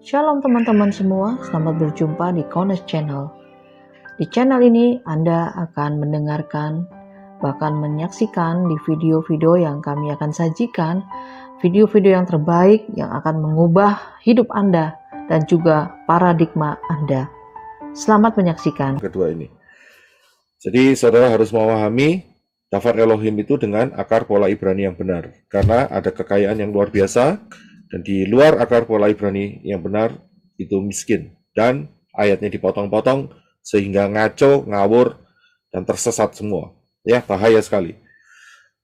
Shalom teman-teman semua, selamat berjumpa di Kones Channel. Di channel ini Anda akan mendengarkan, bahkan menyaksikan di video-video yang kami akan sajikan, video-video yang terbaik yang akan mengubah hidup Anda dan juga paradigma Anda. Selamat menyaksikan. Kedua ini. Jadi saudara harus memahami Dafar Elohim itu dengan akar pola Ibrani yang benar. Karena ada kekayaan yang luar biasa, dan di luar akar pola Ibrani yang benar itu miskin. Dan ayatnya dipotong-potong sehingga ngaco, ngawur, dan tersesat semua. Ya, bahaya sekali.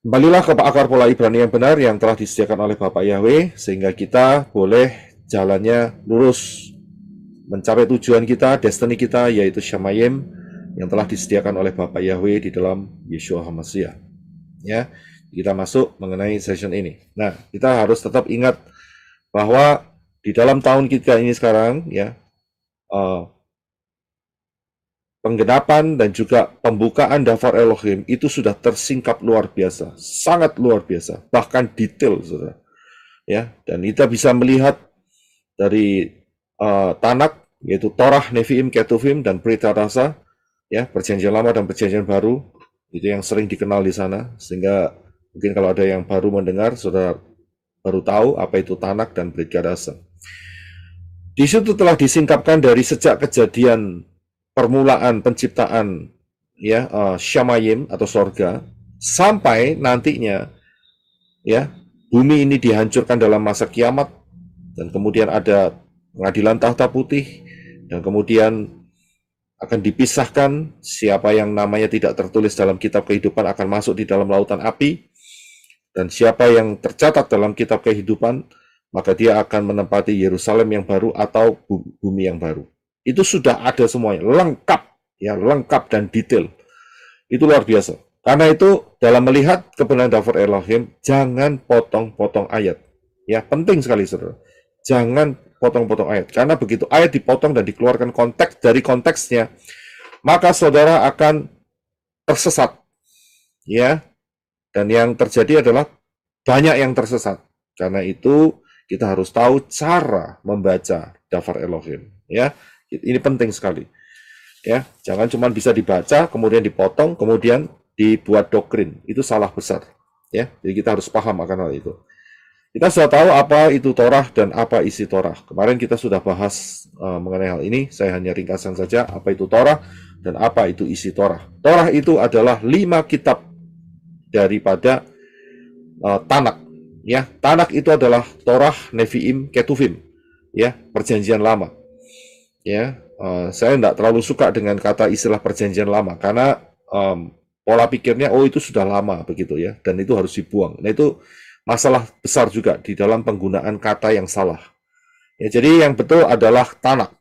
Kembalilah ke akar pola Ibrani yang benar yang telah disediakan oleh Bapak Yahweh, sehingga kita boleh jalannya lurus, mencapai tujuan kita, destiny kita, yaitu Shamayim, yang telah disediakan oleh Bapak Yahweh di dalam Yeshua HaMashiach. Ya, kita masuk mengenai session ini. Nah, kita harus tetap ingat bahwa di dalam tahun kita ini sekarang, ya, penggenapan dan juga pembukaan Dafar Elohim itu sudah tersingkap luar biasa, sangat luar biasa, bahkan detail, saudara. Ya, dan kita bisa melihat dari Tanak, yaitu Torah, Nevi'im, Ketuvim, dan Berita Rasa, ya, Perjanjian Lama dan Perjanjian Baru, itu yang sering dikenal di sana, sehingga mungkin kalau ada yang baru mendengar, saudara baru tahu apa itu Tanak dan Berita Rasa. Di situ telah disingkapkan dari sejak kejadian permulaan penciptaan, ya, Shamayim atau sorga, sampai nantinya, ya, bumi ini dihancurkan dalam masa kiamat, dan kemudian ada pengadilan tahta putih, dan kemudian akan dipisahkan siapa yang namanya tidak tertulis dalam kitab kehidupan akan masuk di dalam lautan api, dan siapa yang tercatat dalam kitab kehidupan maka dia akan menempati Yerusalem yang baru atau bumi yang baru. Itu sudah ada semuanya, lengkap, ya, lengkap dan detail. Itu luar biasa. Karena itu dalam melihat kebenaran Dafar Elohim, jangan potong-potong ayat. Ya, penting sekali, saudara. Jangan potong-potong ayat. Karena begitu ayat dipotong dan dikeluarkan konteks dari konteksnya, maka saudara akan tersesat. Ya. Dan yang terjadi adalah banyak yang tersesat. Karena itu kita harus tahu cara membaca Dafar Elohim. Ya. Ini penting sekali. Ya, jangan cuma bisa dibaca, kemudian dipotong, kemudian dibuat doktrin. Itu salah besar. Ya, jadi kita harus paham akan hal itu. Kita sudah tahu apa itu Torah dan apa isi Torah. Kemarin kita sudah bahas mengenai hal ini. Saya hanya ringkasan saja apa itu Torah dan apa itu isi Torah. Torah itu adalah 5 kitab daripada Tanak. Ya, Tanak itu adalah Torah, Nevi'im, Ketuvim. Ya, Perjanjian Lama. Ya, saya tidak terlalu suka dengan kata istilah Perjanjian Lama karena pola pikirnya itu sudah lama begitu, ya, dan itu harus dibuang. Nah, itu masalah besar juga di dalam penggunaan kata yang salah. Ya, jadi yang betul adalah Tanak,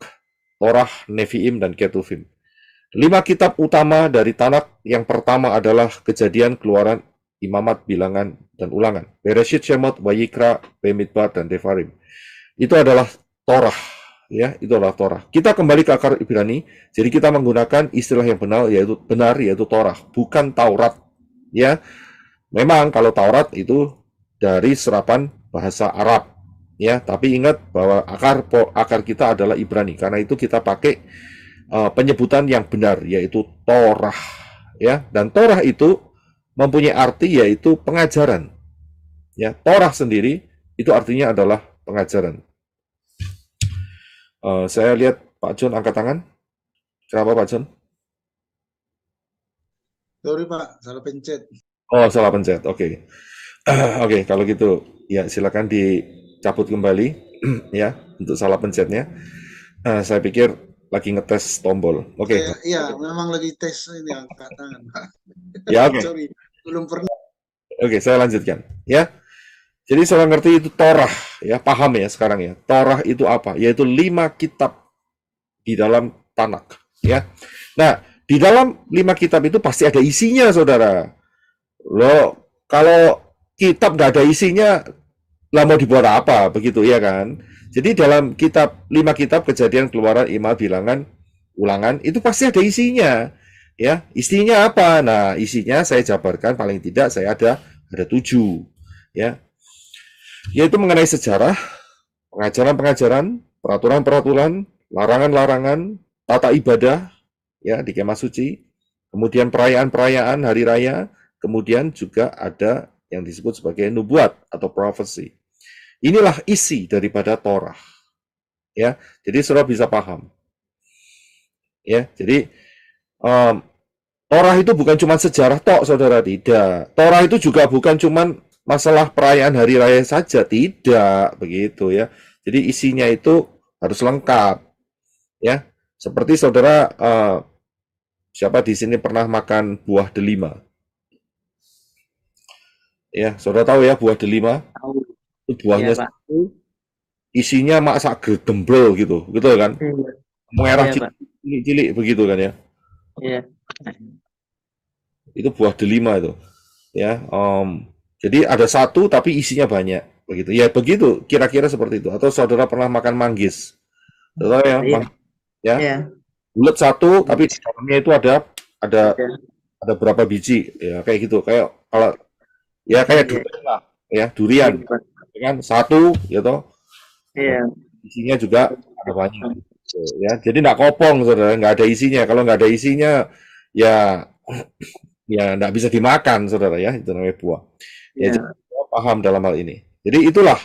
Torah, Nevi'im, dan Ketuvim. 5 kitab utama dari Tanak. Yang pertama adalah Kejadian, Keluaran, Imamat, Bilangan, dan Ulangan. Bereshit, Shemot, Wayikra, Bemidbar, dan Devarim. Itu adalah Torah. Ya, itu adalah Torah. Kita kembali ke akar Ibrani. Jadi kita menggunakan istilah yang benar yaitu Torah, bukan Taurat. Ya, memang kalau Taurat itu dari serapan bahasa Arab. Ya, tapi ingat bahwa akar kita adalah Ibrani. Karena itu kita pakai penyebutan yang benar yaitu Torah. Ya, dan Torah itu mempunyai arti yaitu pengajaran. Ya, Torah sendiri itu artinya adalah pengajaran. Saya lihat Pak John angkat tangan. Kenapa Pak John? Sorry Pak, salah pencet. Oh, salah pencet. Oke. Oke, kalau gitu ya silakan dicabut kembali ya untuk salah pencetnya. Saya pikir lagi ngetes tombol. Oke. Iya, memang lagi tes ini angkat tangan Pak. Ya, oke. Sorry, belum pernah. Oke, saya lanjutkan ya. Jadi saya ngerti itu Torah, ya, paham ya sekarang ya. Torah itu apa? Yaitu 5 kitab di dalam Tanak, ya. Nah, di dalam 5 kitab itu pasti ada isinya, saudara. Loh, kalau kitab nggak ada isinya, lah mau dibuat apa, begitu ya kan? Jadi dalam 5 kitab Kejadian, Keluaran, Imamat, Bilangan, Ulangan, itu pasti ada isinya. Ya, isinya apa? Nah, isinya saya jabarkan paling tidak saya ada 7, ya. Yaitu mengenai sejarah, pengajaran-pengajaran, peraturan-peraturan, larangan-larangan, tata ibadah, ya, di kemah suci, kemudian perayaan-perayaan hari raya, kemudian juga ada yang disebut sebagai nubuat atau prophecy. Inilah isi daripada Torah, ya. Jadi saudara bisa paham, ya. Jadi Torah itu bukan cuma sejarah tok, saudara, tidak. Torah itu juga bukan cuma masalah perayaan hari raya saja, tidak begitu ya. Jadi isinya itu harus lengkap, ya. Seperti saudara, siapa di sini pernah makan buah delima? Ya, saudara tahu ya buah delima? Tahu. Itu buahnya Iya, Pak. isinya maksa gedembrel gitu, gitu kan? Iya, Merah iya, Pak. cilik-cilik begitu kan ya? Iya. Itu buah delima itu, ya. Jadi ada satu tapi isinya banyak, begitu. Ya begitu, kira-kira seperti itu. Atau saudara pernah makan manggis? Saudara ya, Iya. ya. Iya. Bulat satu, tapi di dalamnya itu ada Iya. ada berapa biji, ya kayak gitu. Kayak kalau ya kayak Iya. durian lah, ya durian, Iya, Pak. ya kan satu, gitu. Iya. Isinya juga ada banyak, gitu, ya. Jadi nggak kopong, saudara, nggak ada isinya. Kalau nggak ada isinya, ya ya nggak bisa dimakan, saudara ya. Itu namanya buah. Ya, Iya. jadi kita paham dalam hal ini. Jadi itulah.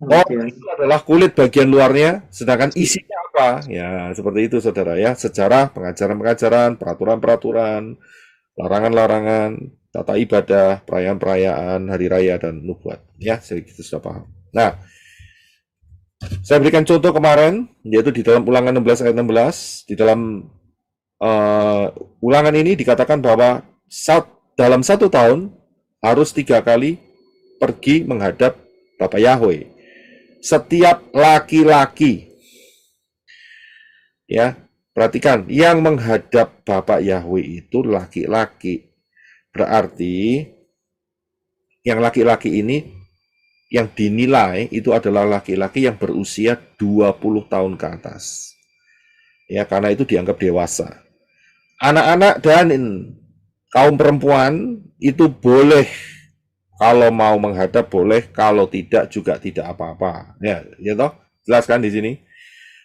Oke. Itu adalah kulit bagian luarnya, sedangkan isinya apa? Ya, seperti itu, saudara ya. Sejarah, pengajaran-pengajaran, peraturan-peraturan, larangan-larangan, tata ibadah, perayaan-perayaan, hari raya, dan nubuat. Ya, sedikit sudah paham. Nah, saya berikan contoh kemarin, yaitu di dalam Ulangan 16 ayat 16. Di dalam ulangan ini dikatakan bahwa dalam 1 tahun harus 3 kali pergi menghadap Bapak Yahweh. Setiap laki-laki, ya, perhatikan, yang menghadap Bapak Yahweh itu laki-laki. Berarti yang laki-laki ini yang dinilai itu adalah laki-laki yang berusia 20 tahun ke atas. Ya, karena itu dianggap dewasa. Anak-anak dan kaum perempuan itu boleh, kalau mau menghadap boleh, kalau tidak juga tidak apa-apa. Ya, ya toh, jelaskan di sini.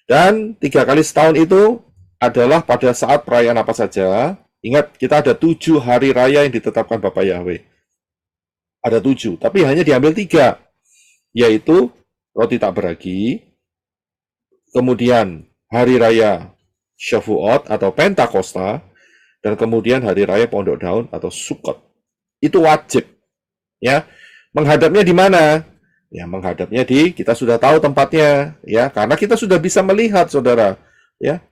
Dan 3 kali setahun itu adalah pada saat perayaan apa saja. Ingat, kita ada 7 hari raya yang ditetapkan Bapak Yahweh. Ada 7, tapi hanya diambil 3, yaitu roti tak beragi, kemudian hari raya Shavuot atau Pentakosta, dan kemudian hari raya Pondok Daun atau Sukkot. Itu wajib, ya. Menghadapnya di mana? Ya, menghadapnya kita sudah tahu tempatnya, ya, karena kita sudah bisa melihat, saudara, ya.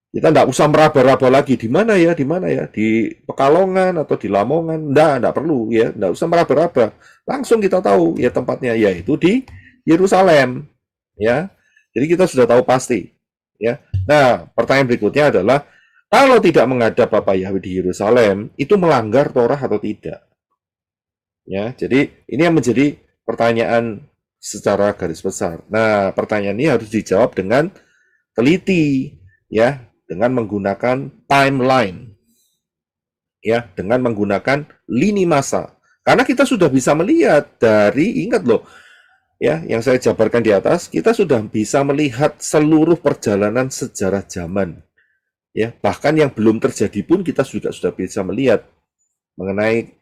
Kita tidak usah meraba-raba lagi di mana ya, di Pekalongan atau di Lamongan, enggak perlu, ya, enggak usah meraba-raba, langsung kita tahu ya tempatnya, yaitu di Yerusalem, ya. Jadi kita sudah tahu pasti, ya. Nah, pertanyaan berikutnya adalah, kalau tidak menghadap Bapak Yahweh di Yerusalem, itu melanggar Torah atau tidak? Ya, jadi ini yang menjadi pertanyaan secara garis besar. Nah, pertanyaan ini harus dijawab dengan teliti, ya, dengan menggunakan timeline, ya, dengan menggunakan lini masa. Karena kita sudah bisa melihat dari, ingat loh, ya, yang saya jabarkan di atas, kita sudah bisa melihat seluruh perjalanan sejarah zaman. Ya, bahkan yang belum terjadi pun kita juga sudah bisa melihat mengenai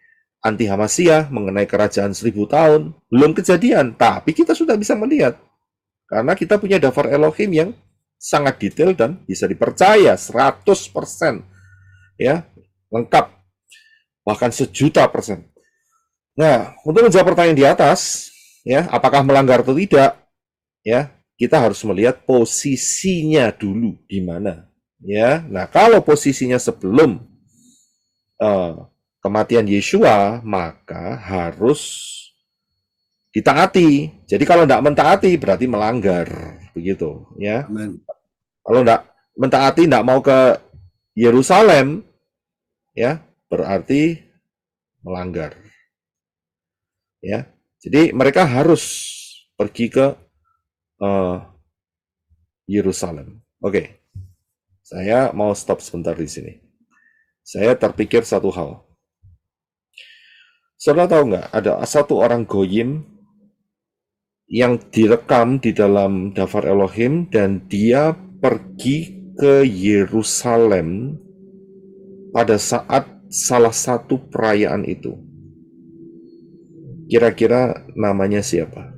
anti Hamasiyah, mengenai kerajaan 1000 tahun, belum kejadian, tapi kita sudah bisa melihat. Karena kita punya daftar Elohim yang sangat detail dan bisa dipercaya 100%, ya, lengkap, bahkan 1.000.000%. Nah, untuk menjawab pertanyaan di atas, ya, apakah melanggar atau tidak, ya, kita harus melihat posisinya dulu di mana, ya. Nah, kalau posisinya sebelum kematian Yeshua, maka harus ditaati. Jadi kalau tidak mentaati berarti melanggar, begitu, ya. Amen. Kalau tidak mentaati, tidak mau ke Yerusalem, ya, berarti melanggar, ya. Jadi mereka harus pergi ke Yerusalem. Oke, saya mau stop sebentar di sini. Saya terpikir satu hal. Saudara tahu nggak, ada satu orang Goyim yang direkam di dalam Dafar Elohim dan dia pergi ke Yerusalem pada saat salah satu perayaan itu. Kira-kira namanya siapa?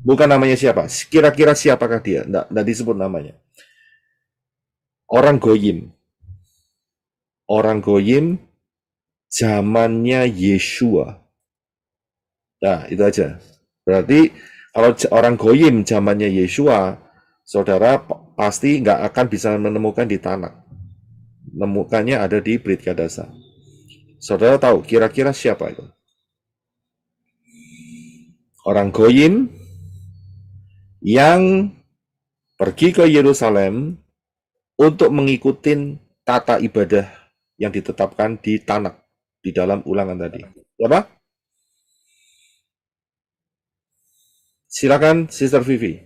Bukan namanya siapa, kira-kira siapakah dia? Nggak disebut namanya. Orang Goyim. Orang Goyim zamannya Yeshua. Nah, itu aja. Berarti kalau orang Goyim zamannya Yeshua, saudara pasti nggak akan bisa menemukan di Tanakh. Menemukannya ada di Brit Kadasa. Saudara tahu kira-kira siapa itu? Orang Goyim yang pergi ke Yerusalem untuk mengikuti tata ibadah yang ditetapkan di Tanakh, di dalam ulangan tadi. Siapa? Silakan Sister Vivi,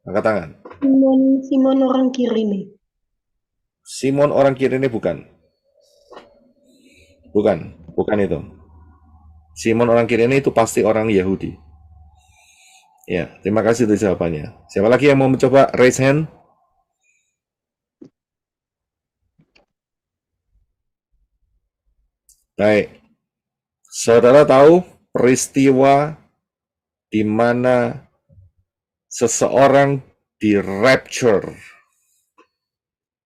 angkat tangan. Simon orang Kirene. Simon orang Kirene bukan. Bukan itu. Simon orang Kirene itu pasti orang Yahudi. Ya, terima kasih untuk jawabannya. Siapa lagi yang mau mencoba? Raise hand. Baik. Saudara tahu peristiwa di mana seseorang di rapture.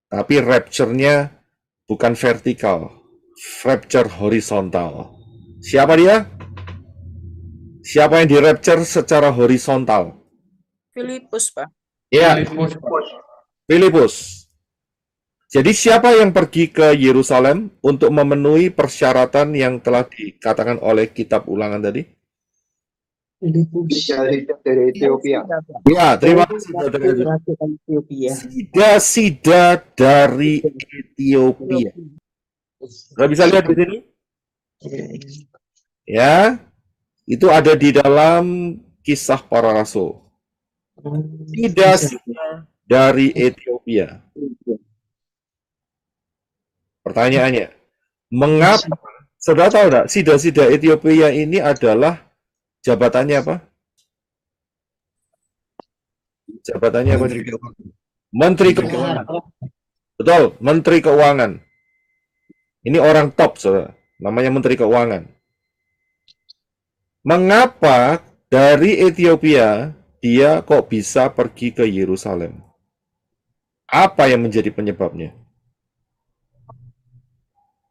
Tapi rapture-nya bukan vertikal, rapture horizontal. Siapa dia? Siapa yang di rapture secara horizontal? Filipus, Pak. Ya, Filipus. Jadi siapa yang pergi ke Yerusalem untuk memenuhi persyaratan yang telah dikatakan oleh kitab ulangan tadi? Dari Ethiopia. Ya, terima kasih. Sida dari Ethiopia. Nggak bisa lihat di sini? Ya, itu ada di dalam Kisah Para Rasul. Sida dari Ethiopia. Pertanyaannya, mengapa? Saudara tahu nggak? Sida Ethiopia ini adalah jabatannya apa? Jabatannya apa? Menteri Keuangan. Betul, Menteri Keuangan. Ini orang top, saudara. Namanya Menteri Keuangan. Mengapa dari Ethiopia dia kok bisa pergi ke Yerusalem? Apa yang menjadi penyebabnya?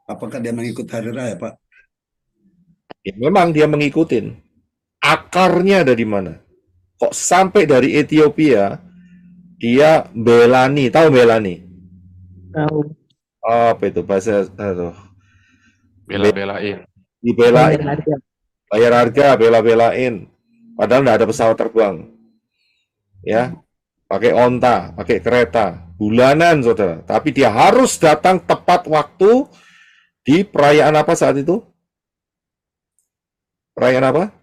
Apakah dia mengikut hari raya, Pak? Ya, memang dia mengikutin. Akarnya ada di mana? Kok sampai dari Ethiopia dia Belani, tahu Belani? Tahu. Apa itu bahasa Bela-belain. dibelain, bayar harga, bela-belain. Padahal nggak ada pesawat terbang. Ya, pakai onta, pakai kereta, bulanan, saudara. Tapi dia harus datang tepat waktu di perayaan apa saat itu? Perayaan apa?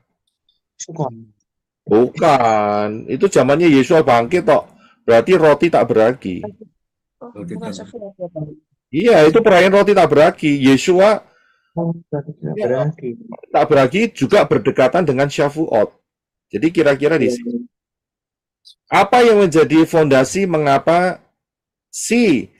Bukan, itu zamannya Yesus bangkit toh. Berarti roti tak beragi. Bukan Safira, Pak. Iya, itu perayaan roti tak beragi. Yeshua Berarti. tak beragi juga berdekatan dengan Shavuot. Jadi kira-kira di sini. Apa yang menjadi fondasi mengapa si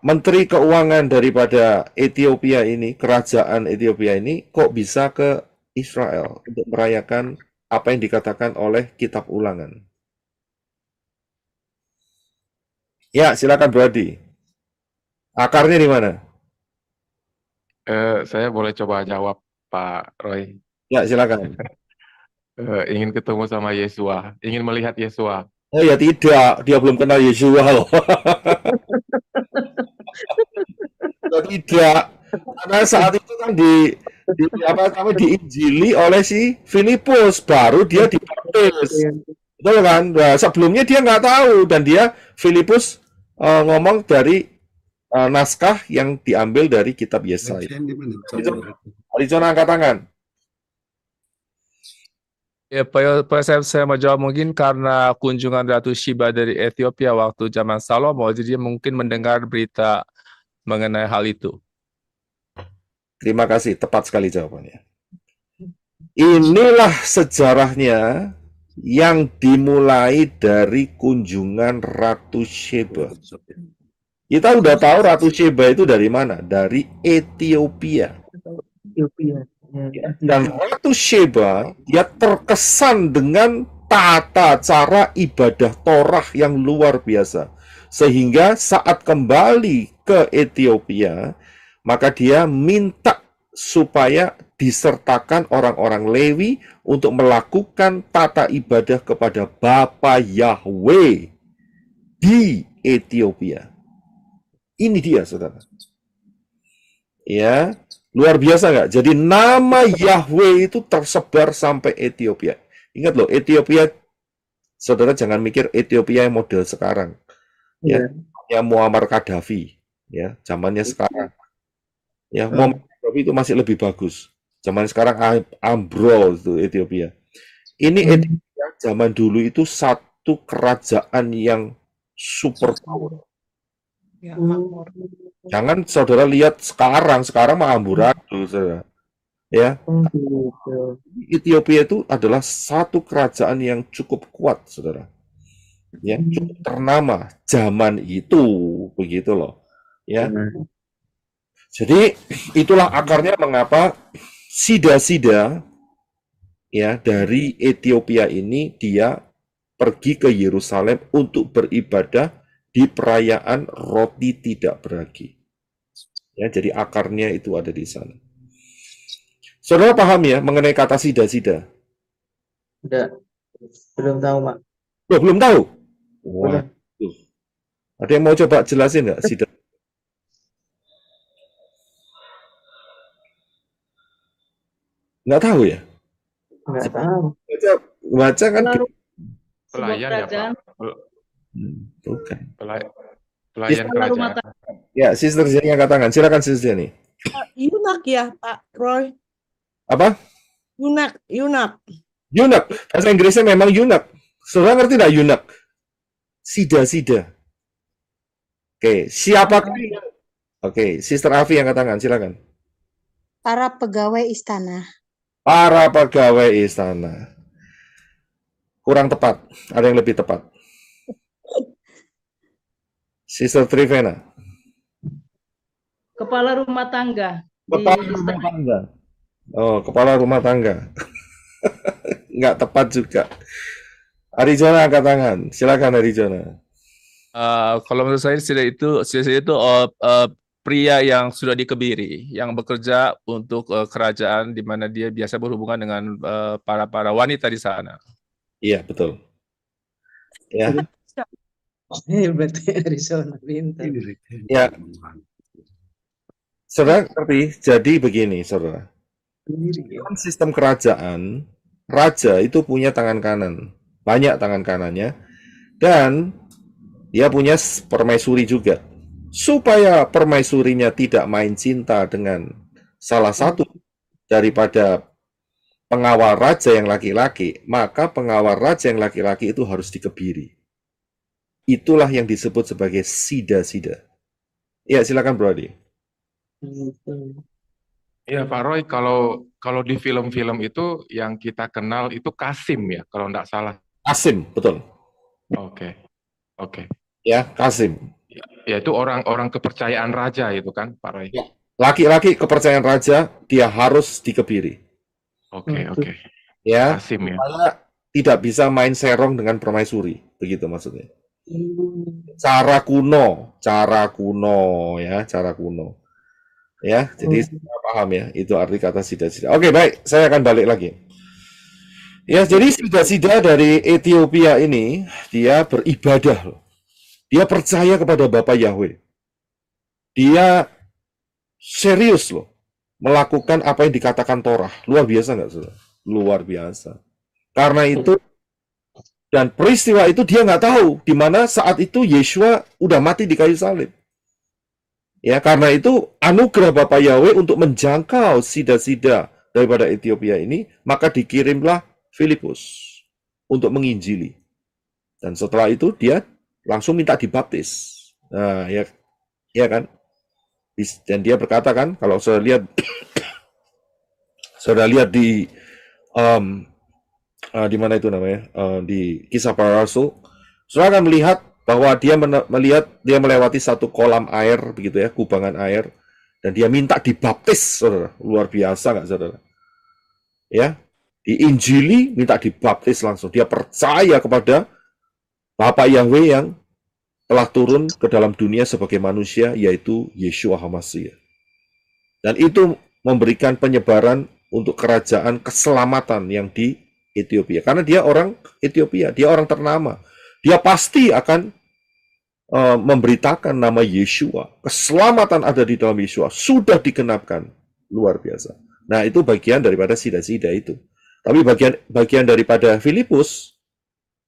Menteri Keuangan daripada Ethiopia ini, kerajaan Ethiopia ini, kok bisa ke Israel untuk merayakan apa yang dikatakan oleh Kitab Ulangan? Ya, silakan Brady. Akarnya di mana? Saya boleh coba jawab, Pak Roy. Ya, silakan. Ingin ketemu sama Yesua, ingin melihat Yesua. Oh ya tidak, dia belum kenal Yeshua loh. Tidak, karena saat itu kan diinjili oleh si Filipus, baru dia dibaptis, betul kan? Nah, sebelumnya dia nggak tahu dan dia Filipus ngomong dari naskah yang diambil dari kitab Yesaya. Arizona angkat tangan. Ya, Pak, saya mau jawab mungkin karena kunjungan Ratu Sheba dari Ethiopia waktu zaman Salomo, jadi dia mungkin mendengar berita mengenai hal itu. Terima kasih, tepat sekali jawabannya. Inilah sejarahnya yang dimulai dari kunjungan Ratu Sheba. Kita udah tahu Ratu Sheba itu dari mana? Dari Ethiopia. Ethiopia. Dan Ratu Sheba, dia terkesan dengan tata cara ibadah Torah yang luar biasa. Sehingga saat kembali ke Ethiopia, maka dia minta supaya disertakan orang-orang Lewi untuk melakukan tata ibadah kepada Bapa Yahweh di Ethiopia. Ini dia, saudara. Ya, luar biasa nggak? Jadi nama Yahweh itu tersebar sampai Ethiopia. Ingat loh, Ethiopia, saudara jangan mikir Ethiopia yang model sekarang. Ya, yang Muammar Gaddafi, ya, zamannya sekarang. Ya, Muammar Gaddafi itu masih lebih bagus. Zaman sekarang ambrol itu Ethiopia. Ini Ethiopia zaman dulu itu satu kerajaan yang super power. Ya, makmur. Jangan saudara lihat sekarang mah amburadul, saudara. Ya, Ethiopia itu adalah satu kerajaan yang cukup kuat, saudara. Ya, cukup ternama zaman itu, begitu loh. Ya, jadi itulah akarnya mengapa Sida-Sida ya dari Ethiopia ini dia pergi ke Yerusalem untuk beribadah di perayaan roti tidak beragi. Ya, jadi akarnya itu ada di sana. Saudara paham ya mengenai kata Sida-Sida? Belum tahu, Mak. Loh, belum tahu? Wah, ada yang mau coba jelasin nggak Sida? Nggak tahu ya? Nggak tahu. Baca kan? Pelayan ya, Pak. Bukan. Pelayan kerajaan. Ya, Sister Jenny angkat tangan. Silakan Sister Jenny. Yunak ya, Pak Roy. Apa? Yunak. Yunak. Bahasa Inggrisnya memang yunak. Saudara ngerti nggak yunak? Sida-sida. Oke, siapakah? Oke, Sister Afi angkat tangan. Silakan. Para pegawai istana. Para pegawai istana. Kurang tepat. Ada yang lebih tepat. Sister Trivena. Kepala rumah tangga. Kepala rumah tangga. Oh, kepala rumah tangga. Nggak tepat juga. Arizona angkat tangan. Silakan Arizona. Kalau menurut saya Sida itu pria yang sudah dikebiri, yang bekerja untuk kerajaan di mana dia biasa berhubungan dengan para wanita di sana. Iya, betul. Ya. Berarti Arizona pintar. Ya. Saudara ngerti? Jadi begini, saudara. Dalam sistem kerajaan, raja itu punya tangan kanan. Banyak tangan kanannya. Dan dia punya permaisuri juga. Supaya permaisurinya tidak main cinta dengan salah satu daripada pengawal raja yang laki-laki, maka pengawal raja yang laki-laki itu harus dikebiri. Itulah yang disebut sebagai sida-sida. Ya, silakan Brody. Ya Pak Roy, kalau di film-film itu yang kita kenal itu Kasim ya, kalau nggak salah. Kasim, betul. Oke. Ya, Kasim. Ya itu orang-orang kepercayaan raja itu kan, Pak Roy. Ya. Laki-laki kepercayaan raja, dia harus dikebiri. Oke. Ya, Kasim ya. supaya tidak bisa main serong dengan permaisuri, begitu maksudnya. Cara kuno ya. Ya, jadi saya paham ya, itu arti kata sida-sida. Oke, baik, saya akan balik lagi. Ya, jadi sida-sida dari Ethiopia ini, dia beribadah loh. Dia percaya kepada Bapa Yahweh. Dia serius loh, melakukan apa yang dikatakan Torah. Luar biasa nggak, saudara? Luar biasa. Karena itu, dan peristiwa itu dia nggak tahu, di mana saat itu Yeshua udah mati di kayu salib. Ya, karena itu anugerah Bapa Yahweh untuk menjangkau sida-sida daripada Ethiopia ini, maka dikirimlah Filipus untuk menginjili. Dan setelah itu dia langsung minta dibaptis. Nah, ya kan? Dan dia berkata kan, kalau saudara lihat di di mana itu namanya, di Kisah Para Rasul, saudara akan melihat bahwa dia dia melewati satu kolam air begitu ya, kubangan air, dan dia minta dibaptis, saudara. Luar biasa nggak, saudara? Ya, diinjili, minta dibaptis langsung. Dia percaya kepada Bapa Yahweh yang telah turun ke dalam dunia sebagai manusia, yaitu Yeshua HaMashiach. Dan itu memberikan penyebaran untuk kerajaan keselamatan yang di Ethiopia. Karena dia orang Ethiopia, dia orang ternama. Dia pasti akan memberitakan nama Yeshua. Keselamatan ada di dalam Yeshua. Sudah digenapkan. Luar biasa. Nah, itu bagian daripada sida-sida itu. Tapi bagian daripada Filipus,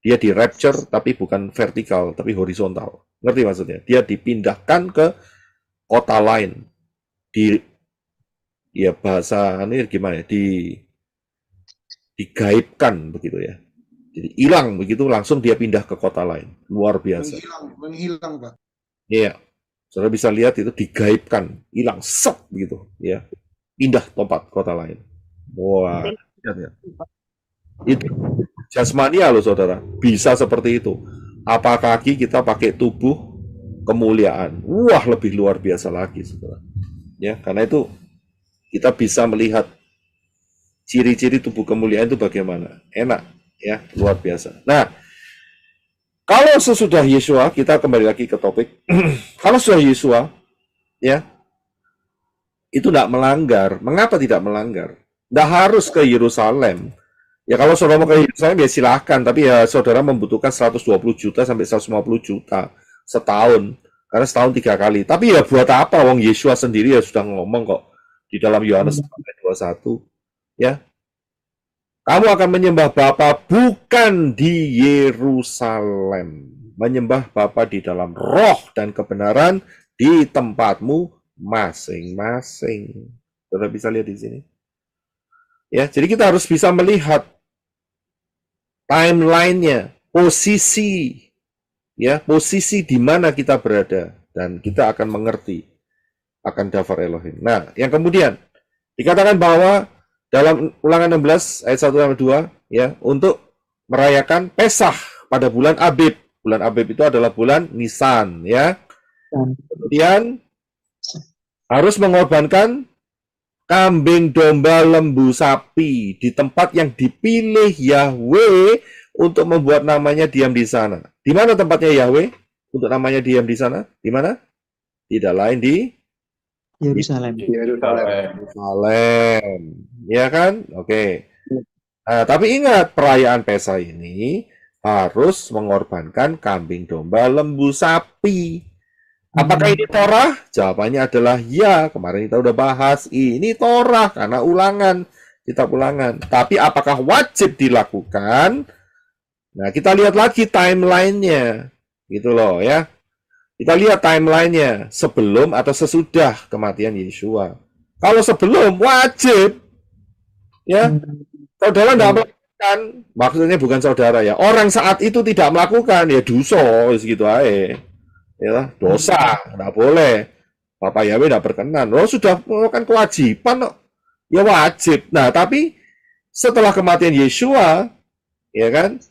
dia di rapture, tapi bukan vertikal, tapi horizontal. Ngerti maksudnya? Dia dipindahkan ke kota lain. Ya bahasa ini gimana ya? Digaibkan begitu ya. Jadi hilang begitu, langsung dia pindah ke kota lain. Luar biasa. Menghilang, Pak. Iya. Saudara bisa lihat itu digaibkan, hilang set begitu ya. Pindah tempat kota lain. Wah, lihat ya. Itu jasmania loh, saudara. Bisa seperti itu. Apa kaki kita pakai tubuh kemuliaan. Wah, lebih luar biasa lagi, saudara. Ya, karena itu kita bisa melihat ciri-ciri tubuh kemuliaan itu bagaimana. Enak, ya, luar biasa. Nah, kalau sesudah Yeshua, kita kembali lagi ke topik. Kalau sudah Yeshua, ya, itu tidak melanggar. Mengapa tidak melanggar? Tidak harus ke Yerusalem. Ya kalau saudara mau ke Yerusalem ya silahkan, tapi ya saudara membutuhkan 120 juta sampai 150 juta setahun. Karena setahun 3 kali. Tapi ya buat apa? Wong Yeshua sendiri ya sudah ngomong kok di dalam Yohanes 21. Ya. Kamu akan menyembah Bapa bukan di Yerusalem. Menyembah Bapa di dalam roh dan kebenaran di tempatmu masing-masing. Saudara bisa lihat di sini. Ya, jadi kita harus bisa melihat timeline-nya, posisi, ya, posisi di mana kita berada, dan kita akan mengerti akan Davar Elohim. Nah, yang kemudian dikatakan bahwa dalam Ulangan 16 ayat 1-2, ya, untuk merayakan Pesah pada bulan Abib. Bulan Abib itu adalah bulan Nisan, ya. Kemudian harus mengorbankan kambing, domba, lembu, sapi di tempat yang dipilih Yahweh untuk membuat namanya diam di sana. Di mana tempatnya Yahweh untuk namanya diam di sana? Di mana? Tidak lain di Yerusalem. Yerusalem. Ya kan? Oke. Nah, tapi ingat, perayaan Pesah ini harus mengorbankan kambing, domba, lembu, sapi. Apakah ini Torah? Jawabannya adalah ya. Kemarin kita udah bahas, ini Torah karena ulangan, kitab ulangan. Tapi apakah wajib dilakukan? Nah, kita lihat lagi timeline-nya. Gitu loh ya. Kita lihat timeline-nya sebelum atau sesudah kematian Yeshua. Kalau sebelum wajib, ya. Saudara tidak melakukan, maksudnya bukan saudara ya. Orang saat itu tidak melakukan, ya dosa, gitu aja. Ya, dosa, nggak boleh. Bapak Yahweh tidak berkenan. Lo sudah melakukan kewajiban, ya wajib. Nah, tapi setelah kematian Yeshua, ya kan,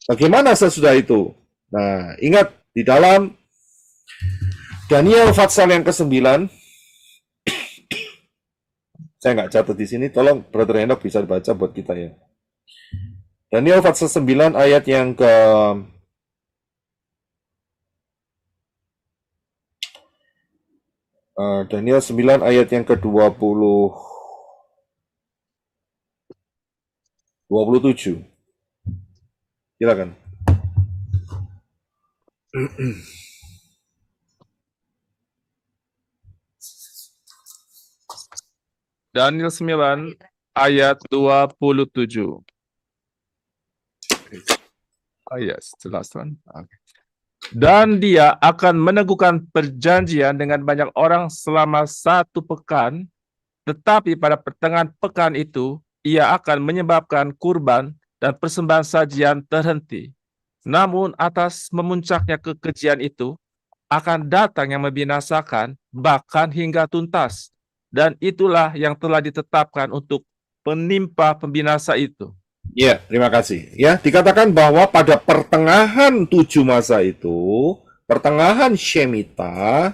bagaimana sesudah itu? Nah, ingat di dalam Daniel pasal yang ke-9, saya nggak catat di sini, tolong Brother Enoch bisa dibaca buat kita ya. Daniel pasal 9 ayat yang ke Daniel 9 ayat yang ke-27. Silakan. Daniel 9 ayat 27. Oh yes, jelas kan? Okay. Dan dia akan meneguhkan perjanjian dengan banyak orang selama 1 pekan, tetapi pada pertengahan pekan itu, ia akan menyebabkan kurban dan persembahan sajian terhenti. Namun atas memuncaknya kekejian itu, akan datang yang membinasakan, bahkan hingga tuntas. Dan itulah yang telah ditetapkan untuk penimpa pembinasa itu. Ya, terima kasih. Ya, dikatakan bahwa pada pertengahan 7 masa itu, pertengahan Shemitah,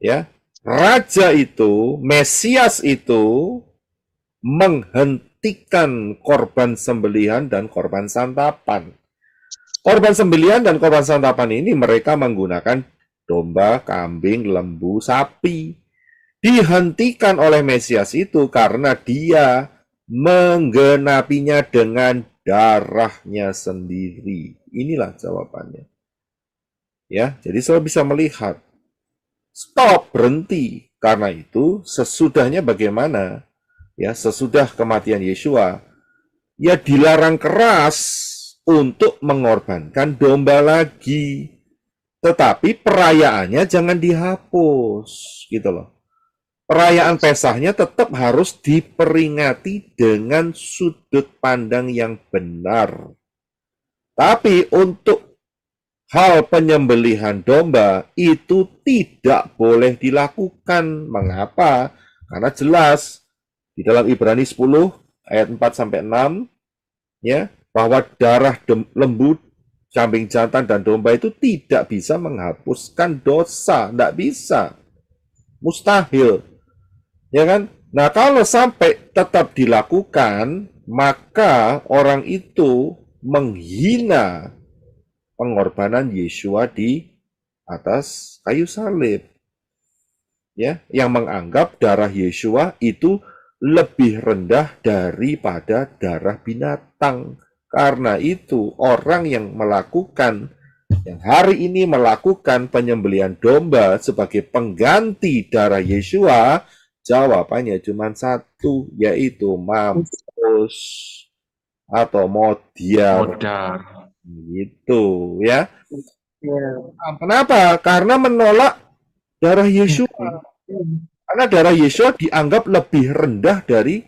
ya, raja itu, Mesias itu menghentikan korban sembelihan dan korban santapan. Korban sembelihan dan korban santapan ini mereka menggunakan domba, kambing, lembu, sapi. Dihentikan oleh Mesias itu karena dia menggenapinya dengan darahnya sendiri. Inilah jawabannya. Ya, jadi saya bisa melihat. Stop, berhenti. Karena itu, sesudahnya bagaimana? Ya, sesudah kematian Yesua, ya dilarang keras untuk mengorbankan domba lagi. Tetapi perayaannya jangan dihapus, gitu loh. Perayaan Pesahnya tetap harus diperingati dengan sudut pandang yang benar. Tapi untuk hal penyembelihan domba itu tidak boleh dilakukan. Mengapa? Karena jelas di dalam Ibrani 10 ayat 4-6 ya, bahwa darah lembu, kambing jantan dan domba itu tidak bisa menghapuskan dosa, tidak bisa. Mustahil. Ya kan? Nah, kalau sampai tetap dilakukan, maka orang itu menghina pengorbanan Yesua di atas kayu salib. Ya, yang menganggap darah Yesua itu lebih rendah daripada darah binatang. Karena itu, orang yang hari ini melakukan penyembelihan domba sebagai pengganti darah Yesua, jawabannya cuma satu, yaitu mampus atau modar. Gitu ya. Nah, kenapa? Karena menolak darah Yesua. Karena darah Yesua dianggap lebih rendah dari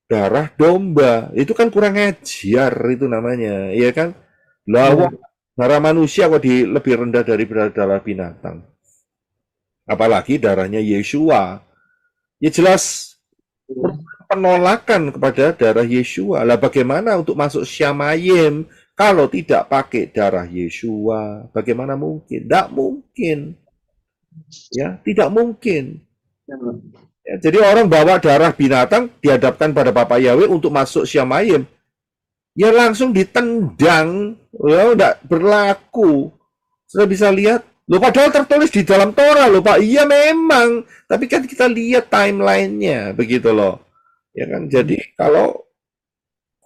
darah domba. Itu kan kurang ajar itu namanya, ya kan? Lawang darah manusia kok lebih rendah dari darah binatang. Apalagi darahnya Yesua. Ya jelas penolakan kepada darah Yesua. Lah bagaimana untuk masuk Syamayim kalau tidak pakai darah Yesua? Bagaimana mungkin? Tidak mungkin. Ya, tidak mungkin. Ya, jadi orang bawa darah binatang dihadapkan pada Bapak Yahweh untuk masuk Syamayim, ya langsung ditendang, ya tidak berlaku. Sudah bisa lihat, loh padahal tertulis di dalam Torah loh Pak, iya memang, tapi kan kita lihat timelinenya begitu loh, ya kan. Jadi kalau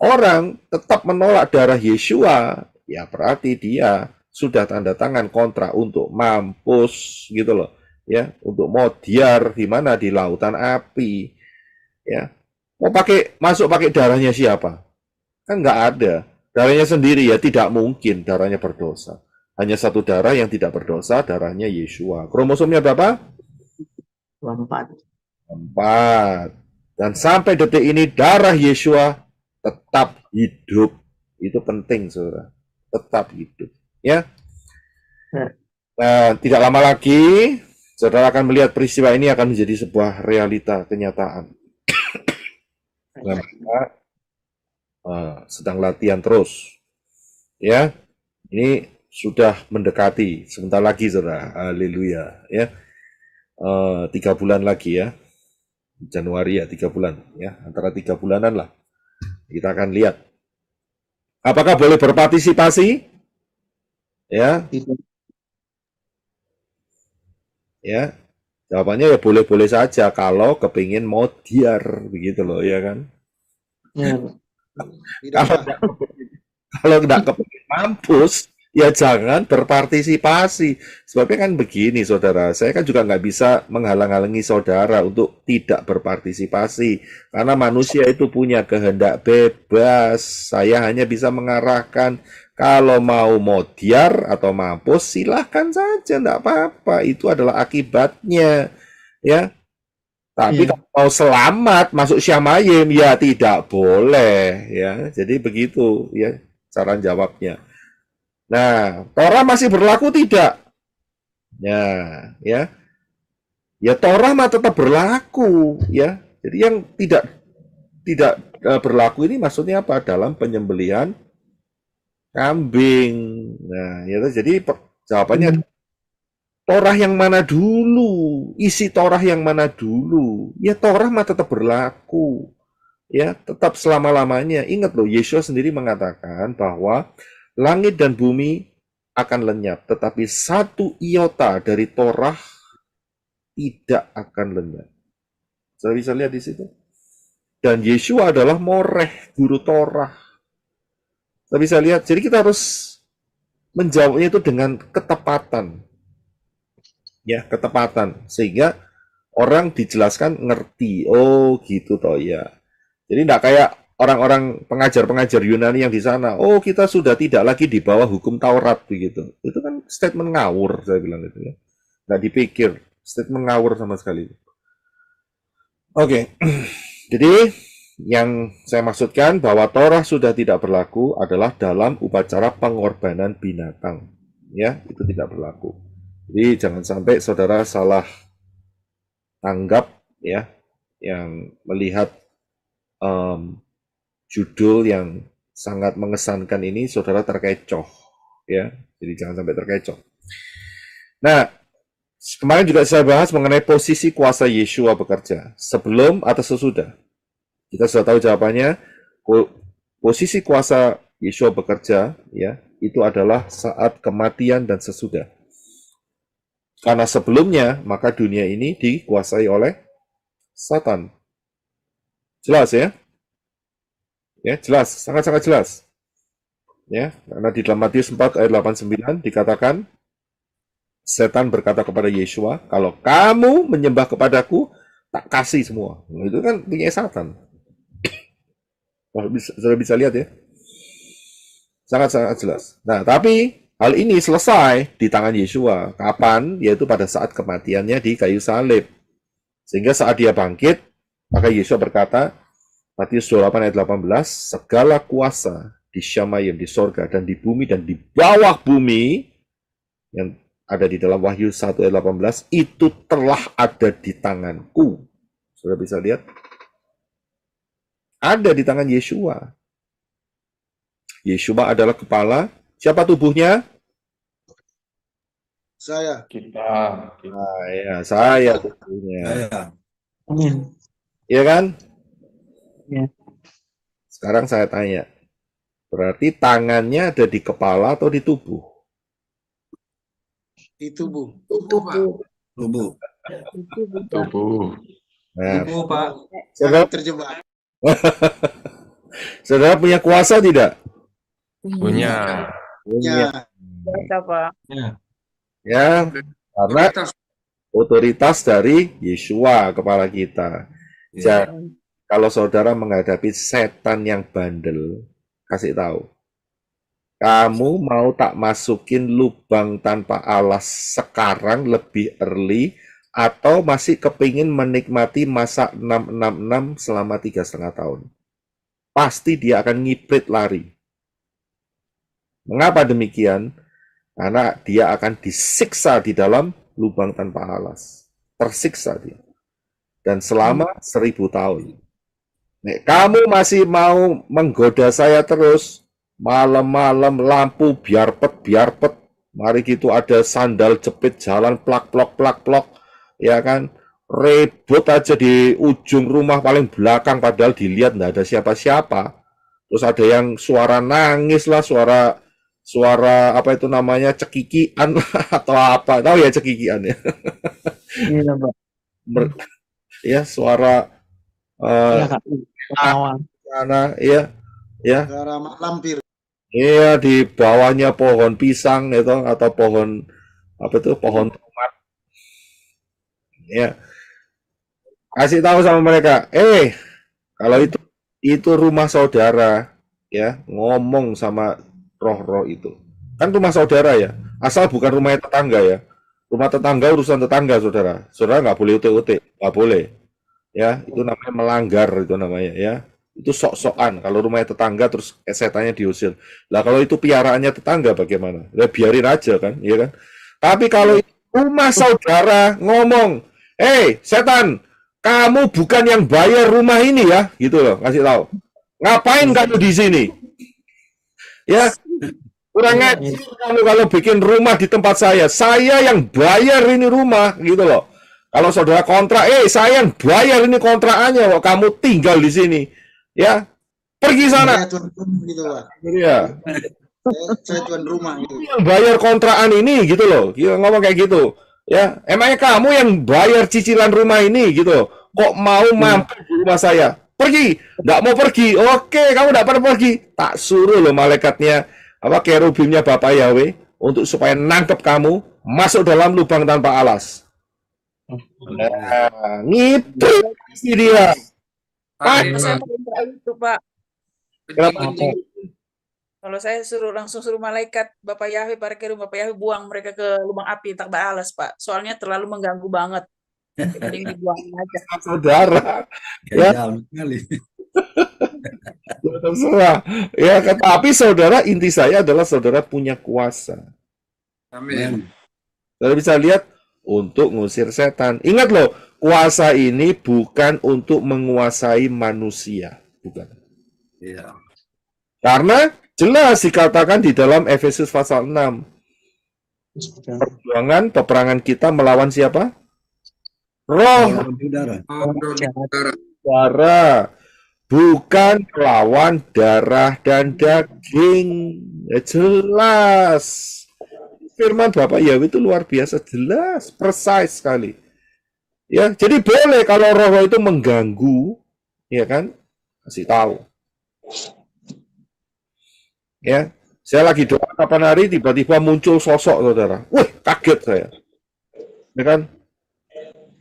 orang tetap menolak darah Yesua, ya berarti dia sudah tanda tangan kontrak untuk mampus gitu loh. Ya, untuk modiar di mana di lautan api. Ya. Mau masuk pakai darahnya siapa? Kan nggak ada. Darahnya sendiri ya tidak mungkin darahnya berdosa. Hanya satu darah yang tidak berdosa, darahnya Yesua. Kromosomnya berapa? 4. Dan sampai detik ini darah Yesua tetap hidup. Itu penting, Saudara. Tetap hidup, ya. Nah, tidak lama lagi Saudara akan melihat peristiwa ini akan menjadi sebuah realita, kenyataan. Sedang latihan terus. Ya, ini sudah mendekati. Sebentar lagi, Saudara. Haleluya. Ya, 3 bulan lagi ya. Januari ya, 3 bulan. Ya, antara 3 bulanan lah. Kita akan lihat. Apakah boleh berpartisipasi? Ya. Ya, jawabannya ya boleh-boleh saja kalau kepingin modiar begitu loh, ya kan? Kalau nggak kepingin mampus, ya jangan berpartisipasi. Sebabnya kan begini, Saudara, saya kan juga nggak bisa menghalang-halangi Saudara untuk tidak berpartisipasi, karena manusia itu punya kehendak bebas. Saya hanya bisa mengarahkan. Kalau mau modiar atau mampus, silahkan saja, enggak apa-apa. Itu adalah akibatnya, ya. Tapi kalau mau selamat masuk Syamayim, ya tidak boleh, ya. Jadi begitu, ya, cara jawabnya. Nah, Torah masih berlaku tidak? Ya Torah mah tetap berlaku, ya. Jadi yang tidak tidak berlaku ini maksudnya apa? Dalam penyembelihan kambing. Nah, ya, jadi jawabannya Torah yang mana dulu? Isi Torah yang mana dulu? Ya Torah mah tetap berlaku. Ya, tetap selama-lamanya. Ingat loh, Yesus sendiri mengatakan bahwa langit dan bumi akan lenyap, tetapi satu iota dari Torah tidak akan lenyap. Saya bisa lihat di situ. Dan Yeshua adalah Moreh, guru Torah. Saya bisa lihat. Jadi kita harus menjawabnya itu dengan ketepatan. Ya, ketepatan. Sehingga orang dijelaskan ngerti. Oh, gitu toh ya. Jadi tidak kayak orang-orang pengajar-pengajar Yunani yang di sana. Oh, kita sudah tidak lagi di bawah hukum Taurat begitu. Itu kan statement ngawur, saya bilang itu ya. Nggak dipikir, statement ngawur sama sekali. Oke. Jadi yang saya maksudkan bahwa Torah sudah tidak berlaku adalah dalam upacara pengorbanan binatang. Ya, itu tidak berlaku. Jadi jangan sampai saudara salah tanggap ya, yang melihat judul yang sangat mengesankan ini, saudara terkecoh, ya. Jadi jangan sampai terkecoh. Nah, kemarin juga saya bahas mengenai posisi kuasa Yeshua bekerja, sebelum atau sesudah. Kita sudah tahu jawabannya. Posisi kuasa Yeshua bekerja, ya, itu adalah saat kematian dan sesudah. Karena sebelumnya, maka dunia ini dikuasai oleh Satan. Jelas ya? Ya, jelas, sangat-sangat jelas. Ya, karena di dalam Matius 4 ayat 89 dikatakan, setan berkata kepada Yeshua, kalau kamu menyembah kepadaku, tak kasih semua. Nah, itu kan punya Satan. Sudah bisa lihat ya? Sangat-sangat jelas. Nah, tapi hal ini selesai di tangan Yeshua. Kapan? Yaitu pada saat kematiannya di kayu salib. Sehingga saat dia bangkit, maka Yeshua berkata, Matius 28 ayat 18, segala kuasa di Syamayim, di sorga, dan di bumi, dan di bawah bumi, yang ada di dalam Wahyu 1 ayat 18, itu telah ada di tanganku. Sudah bisa lihat? Ada di tangan Yeshua. Yeshua adalah kepala. Siapa tubuhnya? Saya. Kita. Nah, ya, saya tubuhnya. Amin. Iya kan? Ya. Sekarang saya tanya. Berarti tangannya ada di kepala atau di tubuh? Di tubuh. Tubuh. Tubuh. Nah, Tubuh, Pak. saudara, Terjebak. saudara punya kuasa tidak? Punya. Ya. Biasa, Pak. Ya, karena otoritas dari Yeshua kepala kita. Jadi, kalau saudara menghadapi setan yang bandel, kasih tahu. Kamu mau tak masukin lubang tanpa alas sekarang lebih early, atau masih kepingin menikmati masa 666 selama 3,5 tahun? Pasti dia akan ngiprit lari. Mengapa demikian? Karena dia akan disiksa di dalam lubang tanpa alas. Tersiksa dia. Dan selama 1000 tahun. Nek kamu masih mau menggoda saya terus, malam-malam lampu biar pet, mari gitu ada sandal jepit jalan plak, ya kan, ribut aja di ujung rumah paling belakang, padahal dilihat nggak ada siapa-siapa. Terus ada yang suara nangis lah, suara apa itu namanya, cekikian atau apa, tahu ya cekikian ya? Iya, Pak. Ya, suara Iya, Kak. Ketawa. sana, ya, Suara mak lampir. iya, di bawahnya pohon pisang itu atau pohon apa itu, pohon tomat. Ya, kasih tahu sama mereka, kalau itu rumah saudara, ya, ngomong sama roh-roh itu. Kan rumah saudara ya, asal bukan rumahnya tetangga ya. Rumah tetangga urusan tetangga, saudara. Saudara nggak boleh utik-utik, nggak boleh. Ya, itu namanya melanggar, itu namanya ya. Itu sok-sokan. Kalau rumahnya tetangga terus setannya diusir. Lah kalau itu piaraannya tetangga bagaimana? Ya biarin aja kan, ya kan? Tapi kalau rumah saudara ngomong, setan, kamu bukan yang bayar rumah ini ya, gitu loh, kasih tahu. Ngapain kamu di sini? Ya, kurang ajar kamu kalau bikin rumah di tempat saya yang bayar ini rumah, gitu loh. Kalau saudara kontrak, saya yang bayar ini kontrakannya, kok kamu tinggal di sini, ya, pergi sana. Saya tuan rumah gitu, Pak. Iya. Saya tuan rumah gitu. Yang bayar kontrakan ini, gitu loh, ngomong kayak gitu. Ya, emangnya kamu yang bayar cicilan rumah ini, gitu. Kok mau mampir di rumah saya? Pergi, nggak mau pergi. Oke, kamu nggak pernah pergi. Tak suruh loh malaikatnya, kerubimnya Bapak Yahweh, untuk supaya nangkep kamu masuk dalam lubang tanpa alas. Nah, ngiprit sih dia. Saya paling terakhir itu, Pak. Kenapa? Kalau saya langsung suruh malaikat Bapak Yahweh, para kerubim Bapak Yahweh buang mereka ke lubang api tak beralas, Pak. Soalnya terlalu mengganggu banget. Mending dibuangin aja. Saudara, ya, Jauh sekali. terserah. Ya, tapi saudara, inti saya adalah saudara punya kuasa. Amin. Saudara bisa lihat untuk ngusir setan. Ingat loh, kuasa ini bukan untuk menguasai manusia, bukan. Iya. Karena jelas dikatakan di dalam Efesus pasal 6. Peperangan kita melawan siapa? Roh Saudara. darah, bukan melawan darah dan daging. Ya, jelas. Firman Bapak Yahweh itu luar biasa, jelas, precise sekali. Ya, jadi boleh kalau roh itu mengganggu, ya kan? Kasih tahu. Ya, saya lagi doa kapan hari tiba-tiba muncul sosok saudara. Wih, kaget saya. Ya kan?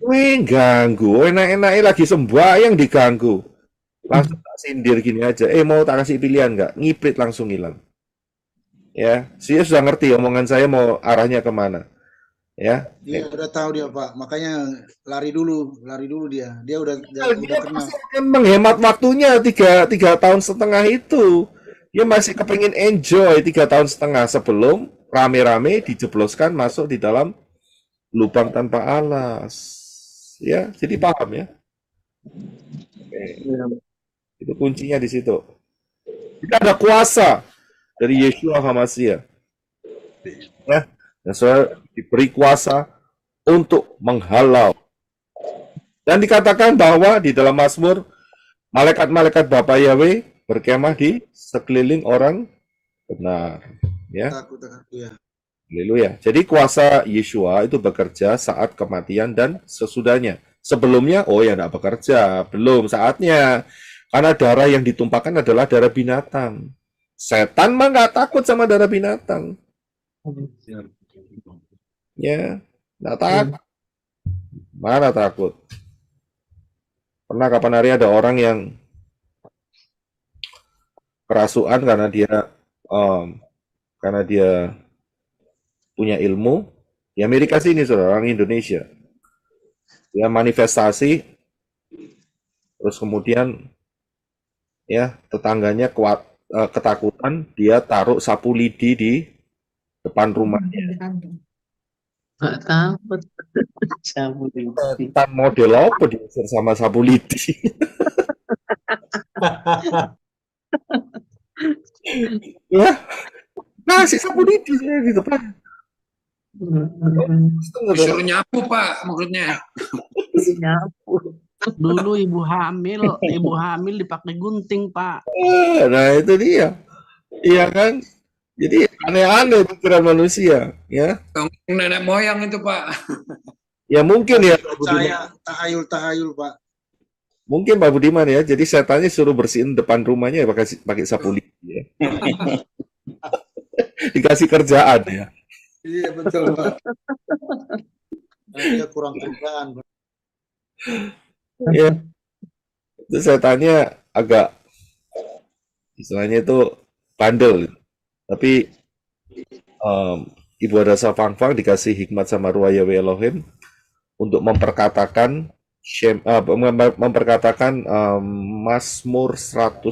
Wih, ganggu. Enak-enaknya lagi sembahyang diganggu. Langsung tak sindir gini aja. Mau tak kasih pilihan nggak? Ngiprit langsung hilang. Ya, dia sudah ngerti omongan saya mau arahnya kemana. Ya. Dia udah tahu dia, Pak. Makanya lari dulu dia. Dia udah kenal. Menghemat waktunya 3 tahun setengah itu. Dia masih kepingin enjoy 3 tahun setengah sebelum rame-rame dijebloskan masuk di dalam lubang tanpa alas. Ya, jadi paham ya. Oke. Itu kuncinya di situ. Kita ada kuasa dari Yeshua HaMashiach. Ya, dan saudara diberi kuasa untuk menghalau. Dan dikatakan bahwa di dalam Mazmur malaikat-malaikat Bapa Yahweh berkemah di sekeliling orang benar. Ya. Ya. Haleluya. Jadi kuasa Yeshua itu bekerja saat kematian dan sesudahnya. Sebelumnya, ya tidak bekerja. Belum saatnya. Karena darah yang ditumpahkan adalah darah binatang. Setan mah nggak takut sama darah binatang. Ya, nggak takut. Mana takut? Pernah kapan hari ada orang yang kerasukan karena dia punya ilmu. Di Amerika sini, saudara, orang Indonesia. Dia manifestasi, terus kemudian ya tetangganya ketakutan, dia taruh sapu lidi di depan rumahnya. Nggak takut. Sapu lidi. Setan model apa diusir sama sapu lidi? Ya, kasih sapu lidi di depan. Disuruh nyapu, Pak, maksudnya. Nyapu. Dulu ibu hamil dipakai gunting, Pak. Nah, itu dia. Iya kan? Jadi aneh-aneh pikiran manusia, ya. Nenek moyang itu, Pak. Ya mungkin ya. Saya tahayul, Pak. Mungkin Pak Budiman ya. Jadi setannya suruh bersihin depan rumahnya ya pakai sapu lidi ya. Dikasih kerjaan ya. Iya, betul, Pak. Dia kurang kerjaan, Pak. Ya. Itu setannya agak istilahnya itu bandel. Tapi Ibu Adasa Fangfang dikasih hikmat sama Ruah Yahweh Elohim untuk memperkatakan Mazmur 121.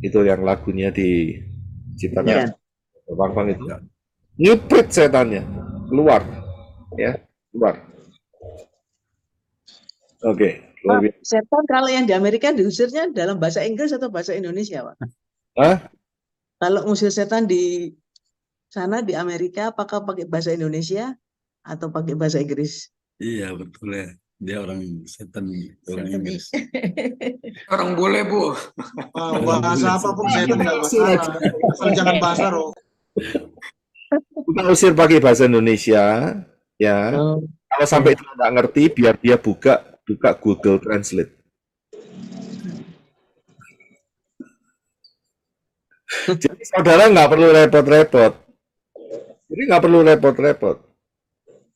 Itu yang lagunya diciptakan Fangfang itu. Ngiprit setannya keluar, ya keluar. Oke, luar Pak, biasa. setan kalau yang di Amerika diusirnya dalam bahasa Inggris atau bahasa Indonesia, Pak? Hah? Kalau ngusir setan di sana di Amerika, apakah pakai bahasa Indonesia atau pakai bahasa Inggris? Iya betul ya. Dia orang setan, orang Inggris. Orang bule, Bu. Bahasa apapun setan nggak masalah. Asal jangan bahasa roh. Kita usir pakai bahasa Indonesia, ya. Kalau sampai dia nggak ngerti, biar dia buka Google Translate. Jadi saudara nggak perlu repot-repot. Jadi nggak perlu repot-repot.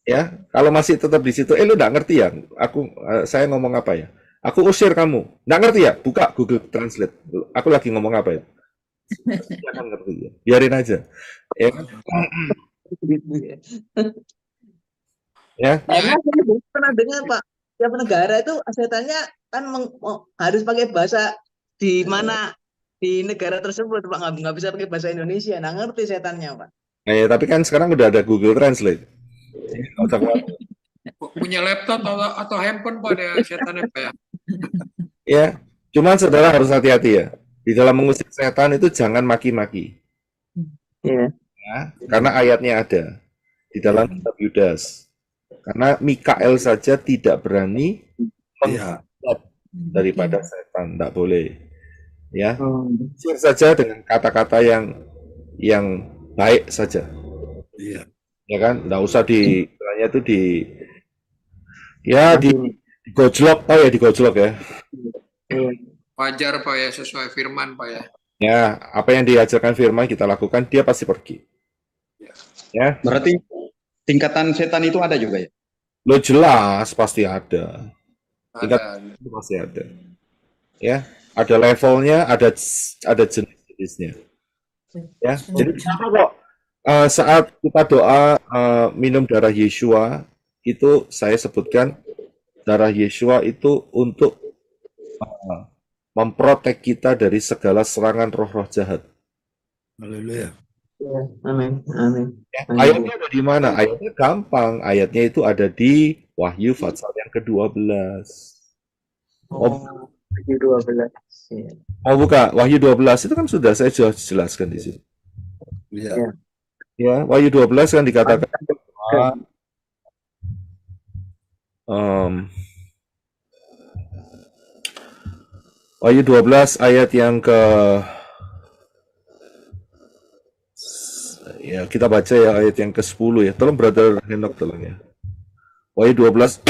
Ya, kalau masih tetap di situ, lu nggak ngerti ya? Saya ngomong apa ya? Aku usir kamu. Nggak ngerti ya? Buka Google Translate. Aku lagi ngomong apa ya? Jangan ngerti ya. Biarin aja. Ya. Ya. Karena saya pernah dengar Pak, tiap negara itu setannya kan harus pakai bahasa di mana di negara tersebut Pak, nggak bisa pakai bahasa Indonesia. Nah ngerti setannya Pak. Tapi kan sekarang udah ada Google Translate. Punya laptop atau handphone Pak ada setannya Pak ya? Ya, cuman saudara harus hati-hati ya. Di dalam mengusir setan itu jangan maki-maki. Iya. Ya, karena ayatnya ada di dalam kitab Yudas. Karena Mikael saja tidak berani menghadap daripada setan, tidak boleh. Ya, usir saja dengan kata-kata yang baik saja. Iya. Ya kan, nggak usah istilahnya itu digojlok, digojlok ya. Wajar Pak ya, sesuai firman Pak ya. Ya, apa yang diajarkan firman kita lakukan, dia pasti pergi. Ya. Berarti tingkatan setan itu ada juga ya? Lo jelas pasti ada. Tingkatan itu pasti ada. Ya, ada levelnya, ada jenis-jenisnya. Ya, jadi kenapa kok saat kita doa minum darah Yeshua itu saya sebutkan darah Yeshua itu untuk memprotek kita dari segala serangan roh-roh jahat. Haleluya. Ya, amin, amin. Ya, ayatnya ada di mana? Ayatnya gampang. Ayatnya itu ada di Wahyu pasal yang ke-12. Wahyu 12. Ya. Oh buka, Wahyu 12 itu kan sudah saya jelaskan di sini. Iya. Ya, Wahyu 12 kan dikatakan Wahyu 12 ayat yang kita baca ya ayat yang ke-10 ya. Tolong Brother Henok tolong ya. Wahyu 12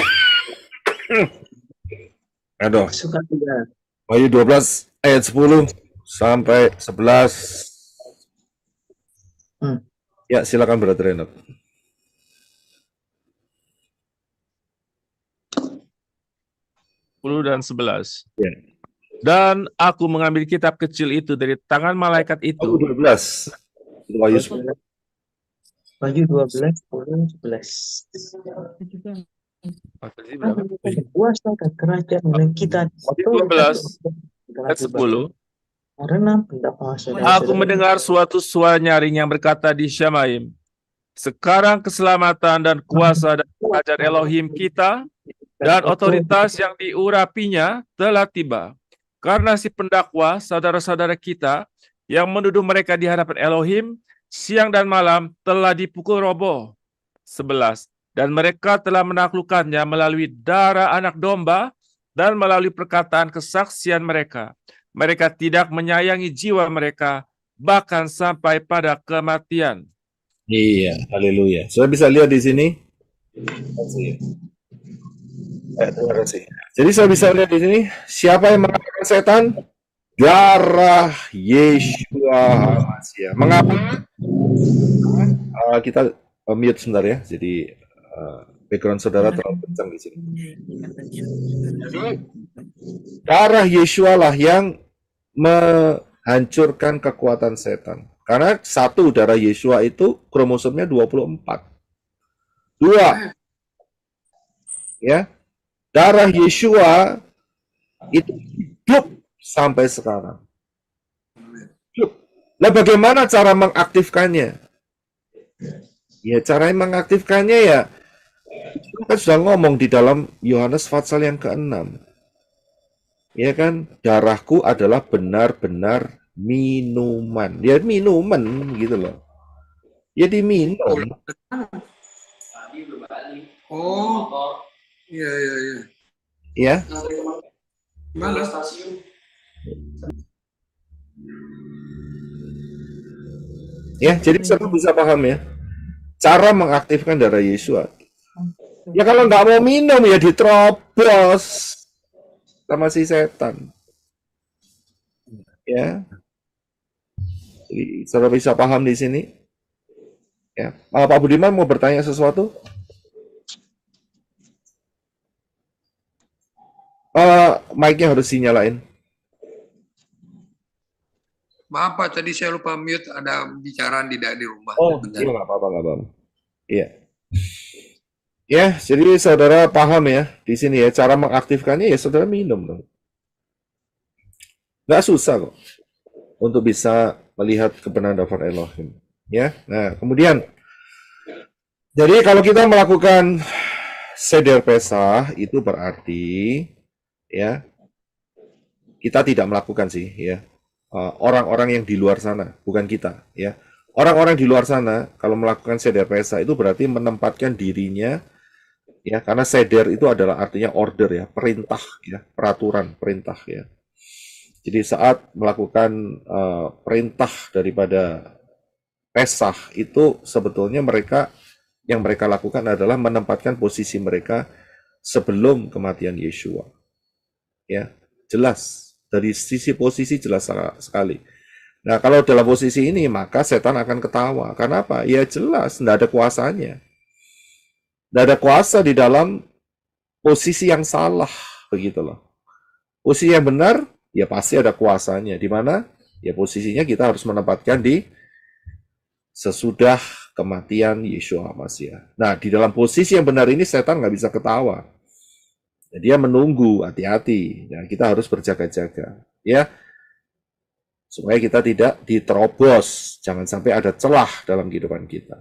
Aduh. Wahyu 12 ayat 10 sampai 11. Ya, silakan Brother Henok. Dan 11. Ya. Dan aku mengambil kitab kecil itu dari tangan malaikat itu. Wahyu 12. Wahyu 11. Wahyu 12, 11. Kuasa dan kerajaan kita. 12 ayat 10. Karena pendapat Aku mendengar suatu suara nyaring yang berkata di Syamaim, sekarang keselamatan dan kuasa dan kerajaan Elohim kita dan otoritas yang diurapinya telah tiba. Karena si pendakwa, saudara-saudara kita, yang menuduh mereka di hadapan Elohim, siang dan malam telah dipukul roboh. 11. Dan mereka telah menaklukkannya melalui darah anak domba dan melalui perkataan kesaksian mereka. Mereka tidak menyayangi jiwa mereka, bahkan sampai pada kematian. Iya, haleluya. Sudah bisa lihat di sini? Terima kasih. Jadi saya bisa lihat di sini, siapa yang mengalahkan setan? Darah Yeshua HaMashiach. Mengapa? Kita mute sebentar ya. Jadi background saudara terlalu kencang di sini. Darah Yeshua lah yang menghancurkan kekuatan setan. Karena satu, darah Yeshua itu kromosomnya 24. 2, ya, darah Yeshua itu hidup sampai sekarang. Nah, bagaimana cara mengaktifkannya? Ya, cara mengaktifkannya ya Kan sudah ngomong di dalam Yohanes pasal yang ke-6. Ya kan, darahku adalah benar-benar minuman. Ya minuman gitu loh. Ya diminum. Oh, iya iya iya. Ya. Mana? Ya, jadi saudara bisa paham ya. Cara mengaktifkan darah Yesua. Ya kalau nggak mau minum ya diterobos sama si setan. Ya. Jadi saudara bisa paham di sini. Ya. Pak Budiman mau bertanya sesuatu? Mic-nya harus dinyalain. Maaf Pak, tadi saya lupa mute, ada bicaraan di rumah. Oh, Bentar. iya nggak apa-apa, nggak apa-apa. Iya. Ya, jadi saudara paham ya di sini ya cara mengaktifkannya ya saudara minum dong. Nggak susah kok untuk bisa melihat kebenaran daftar Elohim. Ya, nah kemudian jadi kalau kita melakukan seder Pesah itu berarti ya kita tidak melakukan sih ya orang-orang yang di luar sana, bukan kita ya. Orang-orang di luar sana kalau melakukan seder Pesah itu berarti menempatkan dirinya ya, karena seder itu adalah artinya order ya, perintah ya, peraturan, perintah ya. Jadi saat melakukan perintah daripada Pesah itu sebetulnya yang mereka lakukan adalah menempatkan posisi mereka sebelum kematian Yeshua. Ya, jelas dari sisi posisi jelas sekali. Nah, kalau dalam posisi ini maka setan akan ketawa. Karena apa? Ya jelas, tidak ada kuasanya. Tidak ada kuasa di dalam posisi yang salah, begitu loh. Posisi yang benar, ya pasti ada kuasanya. Di mana? Ya posisinya kita harus menempatkan di sesudah kematian Yeshua HaMashiach. Nah, di dalam posisi yang benar ini setan nggak bisa ketawa. Dia menunggu, hati-hati. Nah, kita harus berjaga-jaga, ya, supaya kita tidak diterobos. Jangan sampai ada celah dalam kehidupan kita.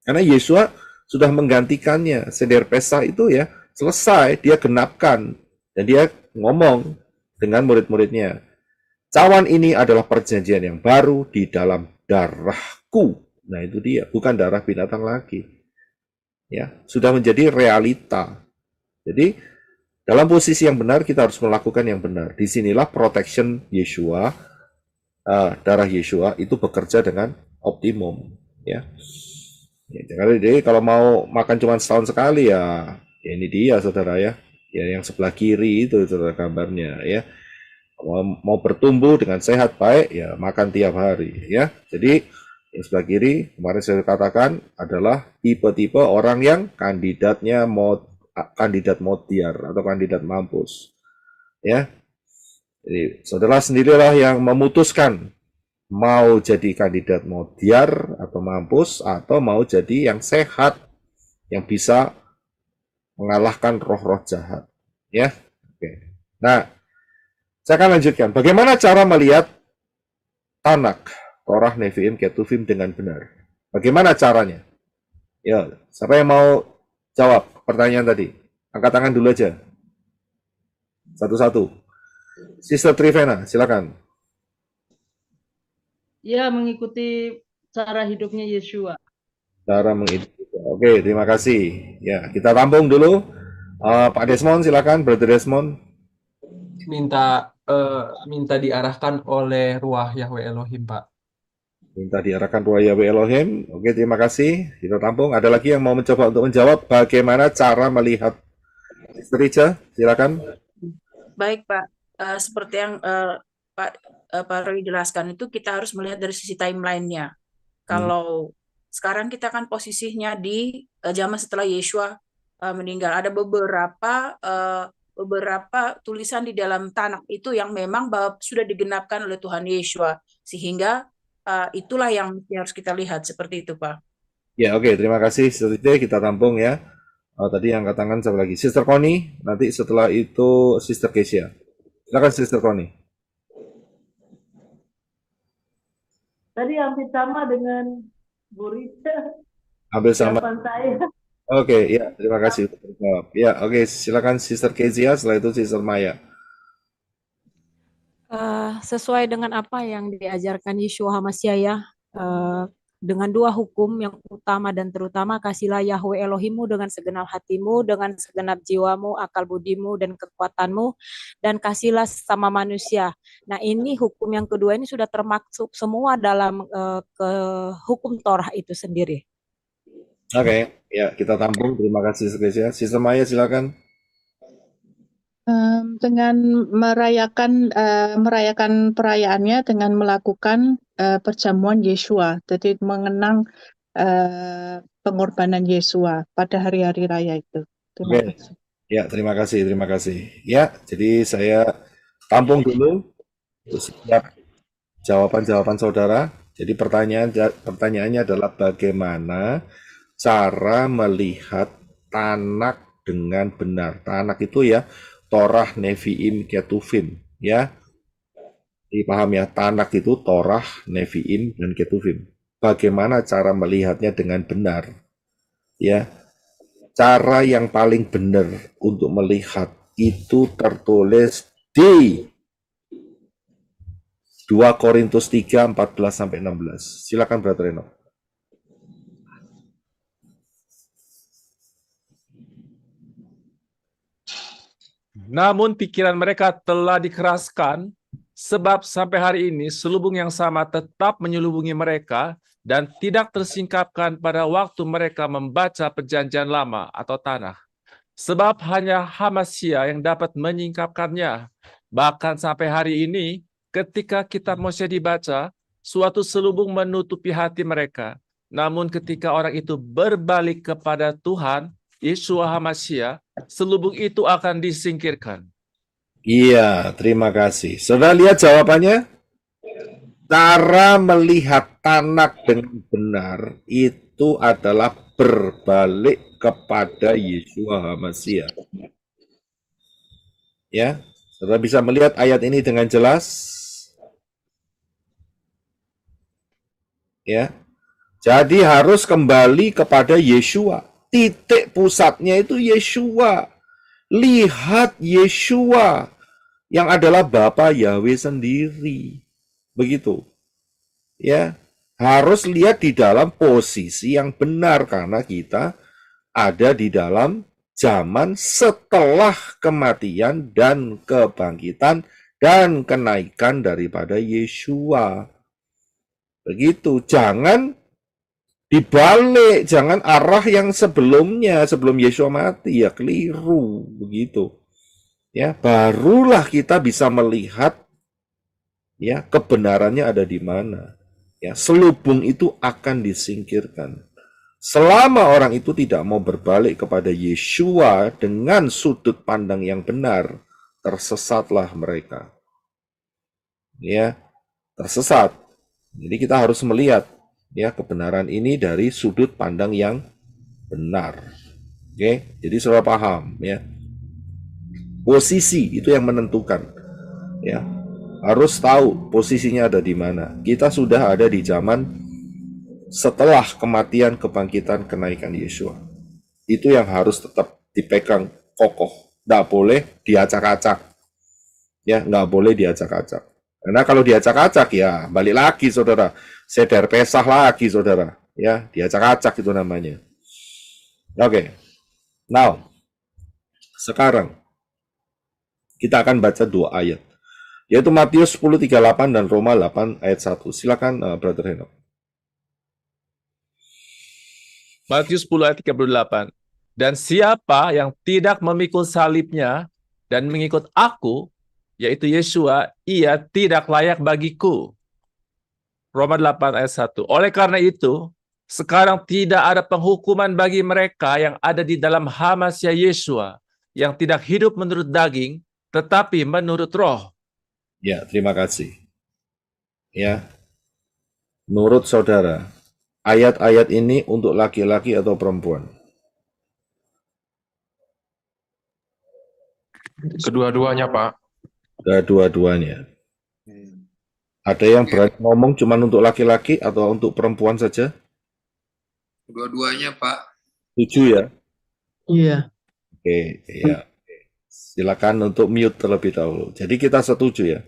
Karena Yeshua sudah menggantikannya. Seder Pesah itu ya selesai, dia genapkan. Dan dia ngomong dengan murid-muridnya, cawan ini adalah perjanjian yang baru di dalam darahku. Nah itu dia, bukan darah binatang lagi. Ya, sudah menjadi realita. Jadi dalam posisi yang benar kita harus melakukan yang benar. Disinilah protection Yeshua, darah Yeshua itu bekerja dengan optimum. Ya. Jadi kalau mau makan cuma setahun sekali ya ini dia saudara ya. Ya yang sebelah kiri itu saudara gambarnya ya. Mau bertumbuh dengan sehat baik ya makan tiap hari ya. Jadi yang sebelah kiri kemarin saya katakan adalah tipe-tipe orang yang kandidat modiar atau kandidat mampus. Ya. Jadi saudara sendirilah yang memutuskan mau jadi kandidat modiar atau mampus atau mau jadi yang sehat yang bisa mengalahkan roh-roh jahat. Ya. Oke. Nah, saya akan lanjutkan. Bagaimana cara melihat Tanak, Torah, Nevi'im, Ketuvim dengan benar? Bagaimana caranya? Ya, siapa yang mau jawab pertanyaan tadi? Angkat tangan dulu aja. Satu-satu. Sister Trivena, silakan. Ya, mengikuti cara hidupnya Yeshua. Cara mengikuti. Oke, terima kasih. Ya, kita tampung dulu. Pak Desmond, silakan, Brother Desmond. Minta diarahkan oleh Ruah Yahweh Elohim, Pak. Minta diarahkan Ruah Yahweh Elohim. Oke, terima kasih. Kita tampung. Ada lagi yang mau mencoba untuk menjawab bagaimana cara melihat? Sister Rica, silakan. Baik Pak, seperti yang Pak Roy jelaskan itu kita harus melihat dari sisi timelinenya. Kalau sekarang kita kan posisinya di zaman setelah Yeshua meninggal. Ada beberapa tulisan di dalam Tanakh itu yang memang sudah digenapkan oleh Tuhan Yeshua, sehingga itulah yang harus kita lihat seperti itu, Pak. Ya, oke, terima kasih Sister Tite, kita tampung ya. Tadi angkat tangan siapa lagi? Sister Connie, nanti setelah itu Sister Kesia. Silakan Sister Connie. Tadi hampir sama dengan Bu Rita. Hampir sama. Jawaban saya. Oke, ya, terima kasih untuk menjawab. Ya, oke, silakan Sister Kezia, setelah itu Sister Maya. Sesuai dengan apa yang diajarkan Yeshua HaMashiach ya, dengan dua hukum yang utama dan terutama, kasihlah Yahweh Elohimmu dengan segenap hatimu, dengan segenap jiwamu, akal budimu, dan kekuatanmu, dan kasihlah sama manusia. Nah, ini hukum yang kedua ini sudah termaksud semua dalam ke hukum Torah itu sendiri. Oke, ya, kita tampung. Terima kasih Sister Kezia. Sister Maya, silakan. Dengan merayakan perayaannya dengan melakukan perjamuan Yeshua, jadi mengenang pengorbanan Yeshua pada hari-hari raya itu. Terima Oke, kasih. ya, terima kasih, terima kasih. Ya, jadi saya tampung dulu untuk setiap jawaban-jawaban saudara. Jadi pertanyaannya adalah bagaimana cara melihat Tanak dengan benar. Tanak itu ya Torah, Nevi'im, Ketuvim, ya. Dipaham ya, Tanak itu Torah, Nevi'im, dan Ketuvim. Bagaimana cara melihatnya dengan benar? Ya, cara yang paling benar untuk melihat itu tertulis di 2 Korintus 3, 14-16. Silakan Brother Reno. Namun pikiran mereka telah dikeraskan, sebab sampai hari ini selubung yang sama tetap menyelubungi mereka dan tidak tersingkapkan pada waktu mereka membaca perjanjian lama atau tanah. Sebab hanya Hamasya yang dapat menyingkapkannya. Bahkan sampai hari ini, ketika kitab Moshe dibaca, suatu selubung menutupi hati mereka. Namun ketika orang itu berbalik kepada Tuhan, Yeshua Hamasya, selubung itu akan disingkirkan. Iya, terima kasih. Saudara lihat jawabannya? Cara melihat Tanak dengan benar itu adalah berbalik kepada Yeshua HaMashiach. Ya, saudara bisa melihat ayat ini dengan jelas? Ya, jadi harus kembali kepada Yeshua. Titik pusatnya itu Yeshua. Lihat Yeshua yang adalah Bapa Yahweh sendiri. Begitu. Ya, harus lihat di dalam posisi yang benar karena kita ada di dalam zaman setelah kematian dan kebangkitan dan kenaikan daripada Yeshua. Begitu, jangan dibalik, jangan arah yang sebelumnya, sebelum Yeshua mati, ya keliru, begitu. Ya, barulah kita bisa melihat ya kebenarannya ada di mana. Ya, selubung itu akan disingkirkan. Selama orang itu tidak mau berbalik kepada Yeshua dengan sudut pandang yang benar, tersesatlah mereka. Ya, tersesat. Jadi kita harus melihat ya kebenaran ini dari sudut pandang yang benar. Oke, jadi saudara paham ya. Posisi itu yang menentukan. Ya. Harus tahu posisinya ada di mana. Kita sudah ada di zaman setelah kematian, kebangkitan, kenaikan Yeshua. Itu yang harus tetap dipegang kokoh. Nggak boleh diacak-acak. Ya, nggak boleh diacak-acak. Karena kalau diacak-acak ya balik lagi saudara. Seder pesah lagi saudara. Ya, diacak-acak itu namanya. Oke. Now, sekarang kita akan baca 2 ayat. Yaitu Matius 10:38 dan Roma 8 ayat 1. Silakan Brother Henok. Matius 10 ayat 38. Dan siapa yang tidak memikul salibnya dan mengikut aku, yaitu Yeshua, ia tidak layak bagiku. Roma 8 ayat 1. Oleh karena itu, sekarang tidak ada penghukuman bagi mereka yang ada di dalam Hamasya Yeshua, yang tidak hidup menurut daging, tetapi menurut roh. Ya, terima kasih. Ya, menurut saudara, ayat-ayat ini untuk laki-laki atau perempuan? Kedua-duanya, Pak. Kedua-duanya. Ada yang berani ngomong cuma untuk laki-laki atau untuk perempuan saja? Dua-duanya, Pak. Setuju ya? Iya. Oke, ya. Silakan untuk mute terlebih dahulu. Jadi kita setuju ya.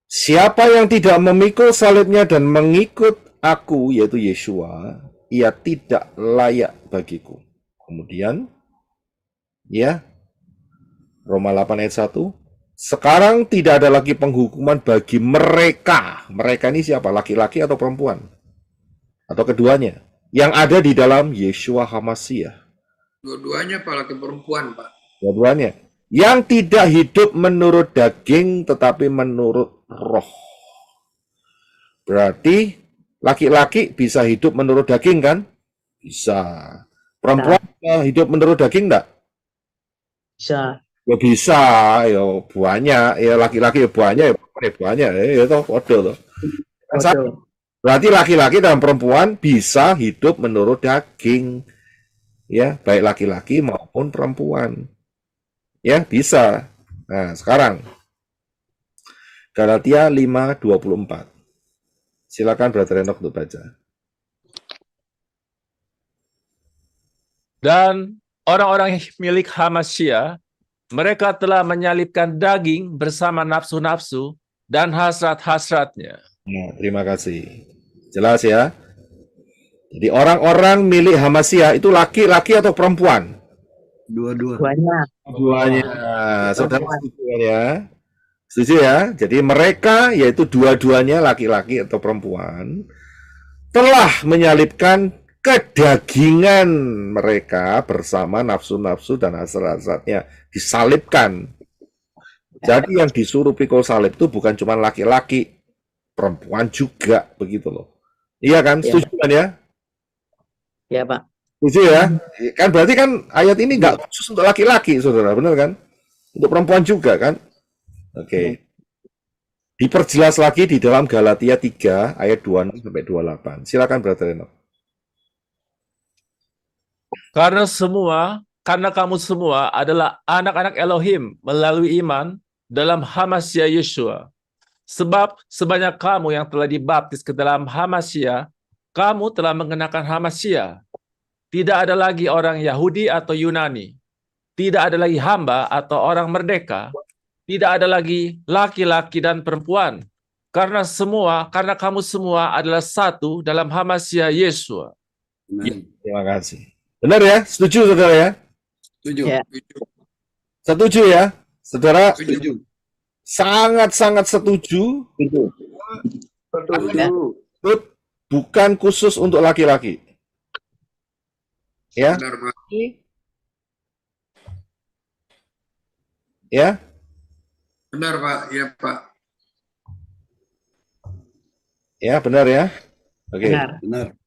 Siapa yang tidak memikul salibnya dan mengikut aku, yaitu Yeshua, ia tidak layak bagiku. Kemudian, ya, Roma 8 ayat 1. Sekarang tidak ada lagi penghukuman bagi mereka. Mereka ini siapa? Laki-laki atau perempuan? Atau keduanya? Yang ada di dalam Yeshua HaMasyiah. Dua-duanya Pak, laki perempuan Pak. Dua-duanya. Yang tidak hidup menurut daging tetapi menurut roh. Berarti laki-laki bisa hidup menurut daging kan? Bisa. Perempuan bisa hidup menurut daging enggak? Bisa. Ya bisa, ya banyak. Ya laki-laki ya banyak, ya perempuan ya banyak. Ya toh, podo toh. Berarti laki-laki dan perempuan bisa hidup menurut daging. Ya, baik laki-laki maupun perempuan. Ya, bisa. Nah, sekarang Galatia 5:24. Silakan Brother Enoch untuk baca. Dan orang-orang milik Hamasyiah, mereka telah menyalibkan daging bersama nafsu-nafsu dan hasrat-hasratnya. Nah, terima kasih. Jelas ya. Jadi orang-orang milik Hamasyiah itu laki-laki atau perempuan? Dua-duanya. Duanya. Saudara setuju ya? Setuju ya? Jadi mereka, yaitu dua-duanya laki-laki atau perempuan, telah menyalibkan kedagingan mereka bersama nafsu-nafsu dan hasrat-hasratnya. Disalibkan. Jadi yang disuruh pikul salib itu bukan cuma laki-laki, perempuan juga, begitu loh. Iya kan? Setuju kan ya? Ya Pak. Setuju ya? Kan berarti kan ayat ini nggak khusus untuk laki-laki, saudara, benar kan? Untuk perempuan juga kan? Oke. Diperjelas lagi di dalam Galatia 3 ayat 26 sampai 28. Silakan Brother Enoch. Karena kamu semua adalah anak-anak Elohim melalui iman dalam Hamasyiah Yeshua. Sebab sebanyak kamu yang telah dibaptis ke dalam Hamasyiah, kamu telah mengenakan Hamasyiah. Tidak ada lagi orang Yahudi atau Yunani. Tidak ada lagi hamba atau orang merdeka. Tidak ada lagi laki-laki dan perempuan. Karena kamu semua adalah satu dalam Hamasyiah Yeshua. Terima kasih. Benar ya? Setuju saudara ya? Setuju. Ya. Setuju ya? Saudara? Setuju. Sangat-sangat setuju. Setuju. Bukan khusus untuk laki-laki. Ya? Benar Pak. Ya? Benar Pak. Ya Pak. Ya, benar ya? Oke. Benar.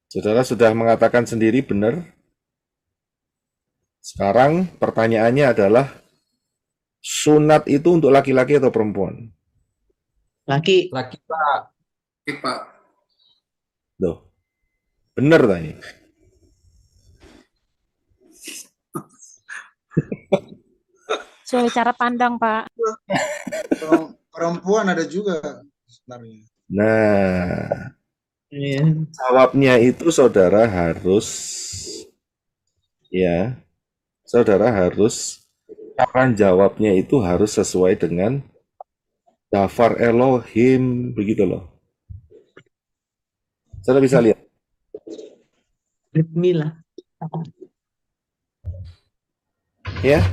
Saudara sudah mengatakan sendiri benar. Sekarang pertanyaannya adalah sunat itu untuk laki-laki atau perempuan? Laki. Laki Pak. Oke Pak. Loh. Benar tanya. Sesuai cara pandang, Pak. Perempuan ada juga sebenarnya. Nah, jawabnya itu saudara harus cara jawabnya itu harus sesuai dengan Dafar Elohim, begitu loh. Saudara bisa lihat. Brit milah. Ya.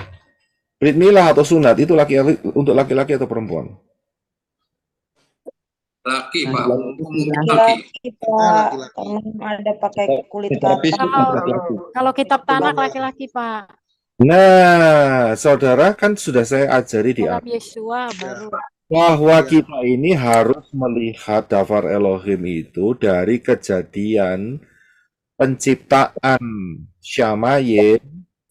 Brit milah atau sunat itu untuk laki-laki atau perempuan? Laki Pak. Laki Pak, karena ada pakai kulit kata. Kalau kitab tanah laki-laki, Pak. Nah, saudara kan sudah saya ajari di Dalam atas Yeshua baru. bahwa kita ini harus melihat Dafar Elohim itu dari kejadian penciptaan Syamayim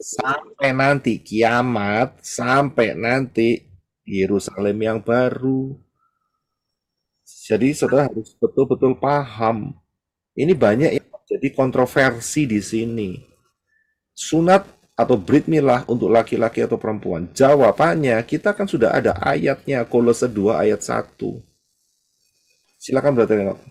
sampai nanti kiamat, sampai nanti Yerusalem yang baru. Jadi saudara harus betul-betul paham. Ini banyak yang jadi kontroversi di sini. Sunat atau brit milah untuk laki-laki atau perempuan? Jawabannya kita kan sudah ada ayatnya, Kolose 2 ayat 1. Silakan Brother Enoch.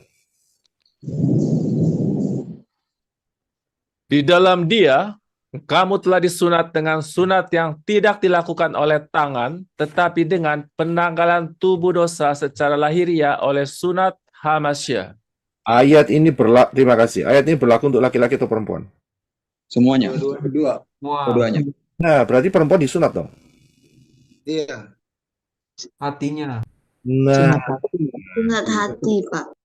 Di dalam Dia, kamu telah disunat dengan sunat yang tidak dilakukan oleh tangan, tetapi dengan penanggalan tubuh dosa secara lahiriah oleh sunat Hamasyah. Ayat ini terima kasih. Ayat ini berlaku untuk laki-laki atau perempuan? Semuanya. Dua. Keduanya. Nah, berarti perempuan disunat dong. Iya. Hatinya. Nah, Sunat hati, Pak.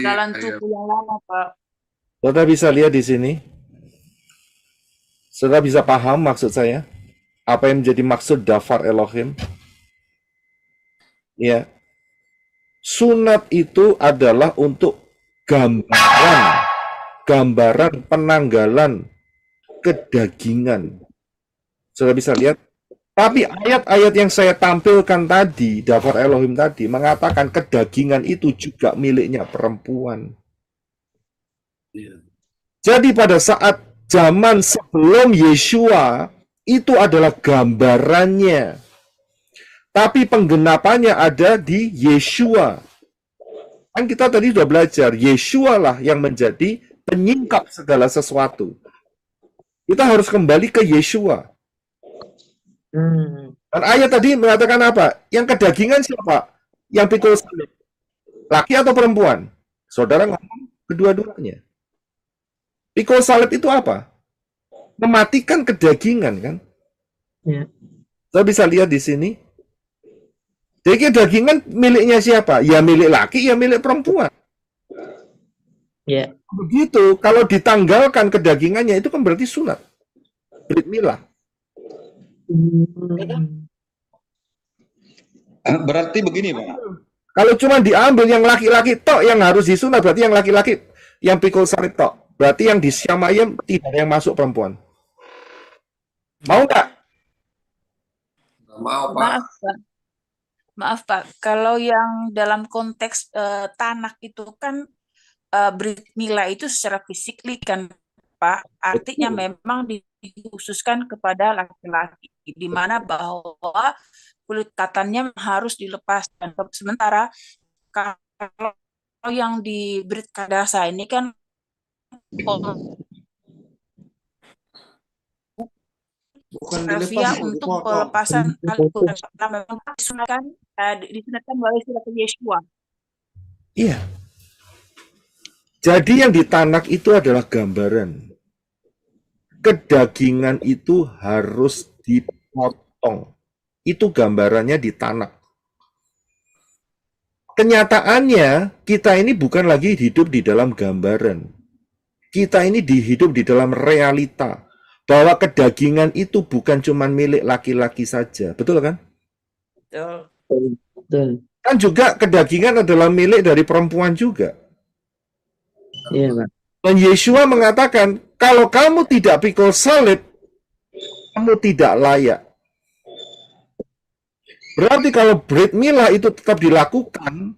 Jalan tubuh yang lama, Pak. saudara bisa lihat di sini. Saudara bisa paham maksud saya? Apa yang menjadi maksud Dafar Elohim? Ya. Sunat itu adalah untuk gambaran penanggalan kedagingan. Saudara bisa lihat. Tapi ayat-ayat yang saya tampilkan tadi, Dafar Elohim tadi, mengatakan kedagingan itu juga miliknya perempuan. Jadi pada saat zaman sebelum Yeshua, itu adalah gambarannya. Tapi penggenapannya ada di Yeshua. Kan kita tadi sudah belajar, Yeshua lah yang menjadi penyingkap segala sesuatu. Kita harus kembali ke Yeshua. Dan ayat tadi mengatakan apa? Yang kedagingan siapa? Yang pikul salib. Laki atau perempuan? Saudara ngomong kedua-duanya. Pikul salib itu apa? Mematikan kedagingan, kan? Ya. Kita bisa lihat di sini. Jadi kedagingan miliknya siapa? Ya milik laki, ya milik perempuan. Ya. Begitu, kalau ditanggalkan kedagingannya itu kan berarti sunat. Brit milah. Berarti begini, Pak. Kalau cuma diambil yang laki-laki tok yang harus disunat, berarti yang laki-laki yang pikul salib tok. Berarti yang di Syamayim tidak ada yang masuk perempuan. Mau nggak? Mau, Pak. Maaf, Pak. Maaf, Pak. Kalau yang dalam konteks tanak itu kan Brit Mila itu secara fisik kan, Pak. Artinya memang dikhususkan kepada laki-laki, di mana bahwa kulit katannya harus dilepaskan. Sementara kalau yang di Brit Kadasa ini kan Bukan Rafia dilepas, untuk dipotong. pelepasan Al-Quran memang disunatkan melalui surat Yeshua. Iya. Jadi yang ditanak itu adalah gambaran. Kedagingan itu harus dipotong. Itu gambarannya ditanak. Kenyataannya, kita ini bukan lagi hidup di dalam gambaran. Kita ini hidup di dalam realita. Bahwa kedagingan itu bukan cuma milik laki-laki saja. Betul kan? Betul. Kan juga kedagingan adalah milik dari perempuan juga. Iya, Pak. Dan Yeshua mengatakan, kalau kamu tidak pikul salib, kamu tidak layak. Berarti kalau Brit milah itu tetap dilakukan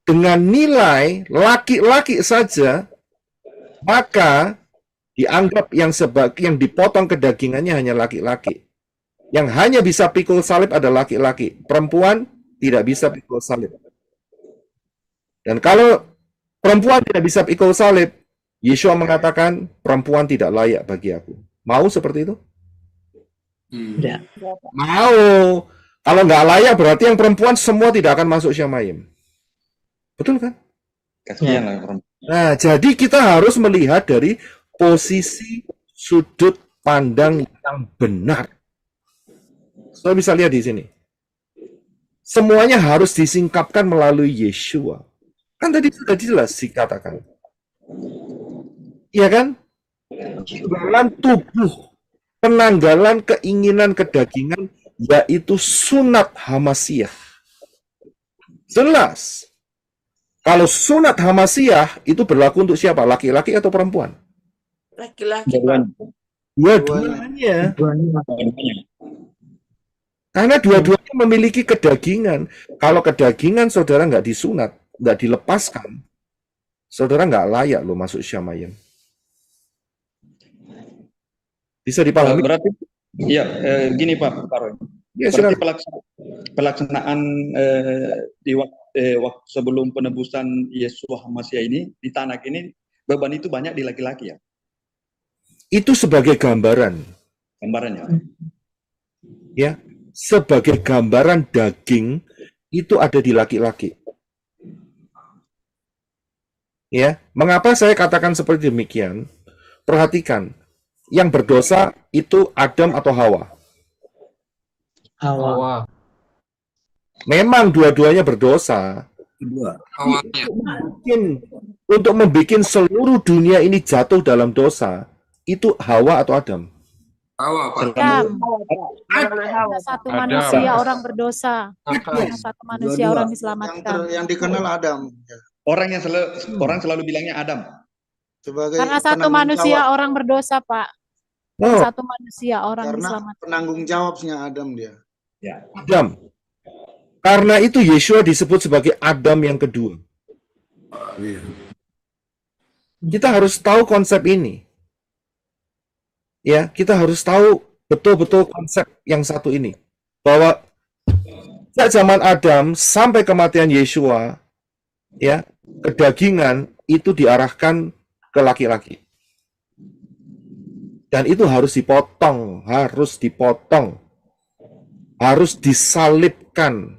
dengan nilai laki-laki saja, maka dianggap yang dipotong kedagingannya hanya laki-laki. Yang hanya bisa pikul salib adalah laki-laki. Perempuan tidak bisa pikul salib. Dan kalau perempuan tidak bisa pikul salib, Yeshua mengatakan perempuan tidak layak bagi aku. Mau seperti itu? Tidak. Mau. Kalau nggak layak berarti yang perempuan semua tidak akan masuk Syamayim. Betul kan? Kasihan lah perempuan. Nah, jadi kita harus melihat dari posisi sudut pandang yang benar. Saya bisa lihat di sini. Semuanya harus disingkapkan melalui Yeshua. Kan tadi sudah jelas dikatakan. Iya kan? Penanggalan tubuh, penanggalan keinginan kedagingan, yaitu sunat Hamasyah. Jelas. Kalau sunat Hamasyah itu berlaku untuk siapa? Laki-laki atau perempuan? Laki-laki, Pak. Dua-duanya. Karena dua-duanya memiliki kedagingan. Kalau kedagingan saudara nggak disunat, nggak dilepaskan, saudara nggak layak loh masuk Syamayim. Bisa dipahami? Berarti, ya, gini Pak Roy. Ya, berarti pelaksanaan di waktu sebelum penebusan Yeshua Hamasyah ini, di Tanak ini, beban itu banyak di laki-laki ya? itu sebagai gambaran. Gambarannya. Ya, sebagai gambaran daging itu ada di laki-laki. Ya, mengapa saya katakan seperti demikian? Perhatikan, yang berdosa itu Adam atau Hawa. Hawa. Memang dua-duanya berdosa. Kedua. Untuk membuat seluruh dunia ini jatuh dalam dosa, itu Hawa atau Adam? Hawa, Pak. Hanya satu manusia orang berdosa. Hanya satu manusia orang diselamatkan. Yang dikenal Adam. Orang selalu bilangnya Adam. Sebagai Karena satu penanggung manusia jawab. orang berdosa, Pak. Oh, Satu manusia orang Karena diselamatkan. penanggung jawabnya Adam dia. Ya. Adam. Karena itu Yeshua disebut sebagai Adam yang kedua. Kita harus tahu konsep ini. Ya, kita harus tahu betul-betul konsep yang satu ini. Bahwa sejak zaman Adam sampai kematian Yeshua, ya, kedagingan itu diarahkan ke laki-laki. Dan itu harus dipotong, harus disalibkan.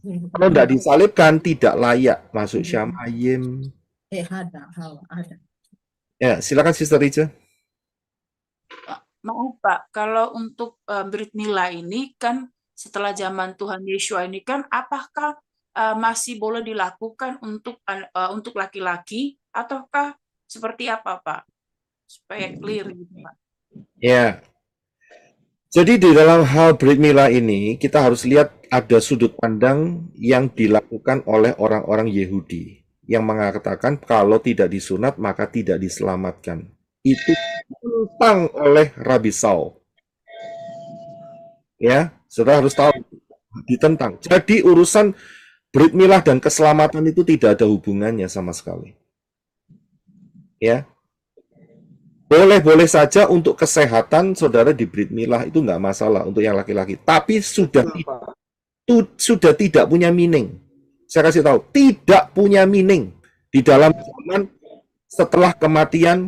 Kalau tidak disalibkan, tidak layak masuk Syamayim. Ada. Ya, silakan Sister Rica. Maaf Pak, kalau untuk Brit Mila ini kan setelah zaman Tuhan Yeshua ini kan, apakah masih boleh dilakukan untuk laki-laki ataukah seperti apa Pak? Supaya clear gitu Pak. Ya. Jadi di dalam hal Brit Mila ini kita harus lihat ada sudut pandang yang dilakukan oleh orang-orang Yahudi yang mengatakan kalau tidak disunat maka tidak diselamatkan. Itu ditentang oleh Rabi Saul. Ya, saudara harus tahu ditentang. Jadi urusan Brit Milah dan keselamatan itu tidak ada hubungannya sama sekali. Ya. Boleh-boleh saja untuk kesehatan saudara di Brit Milah itu nggak masalah untuk yang laki-laki. Tapi sudah tidak punya meaning. Saya kasih tahu, tidak punya meaning di dalam zaman setelah kematian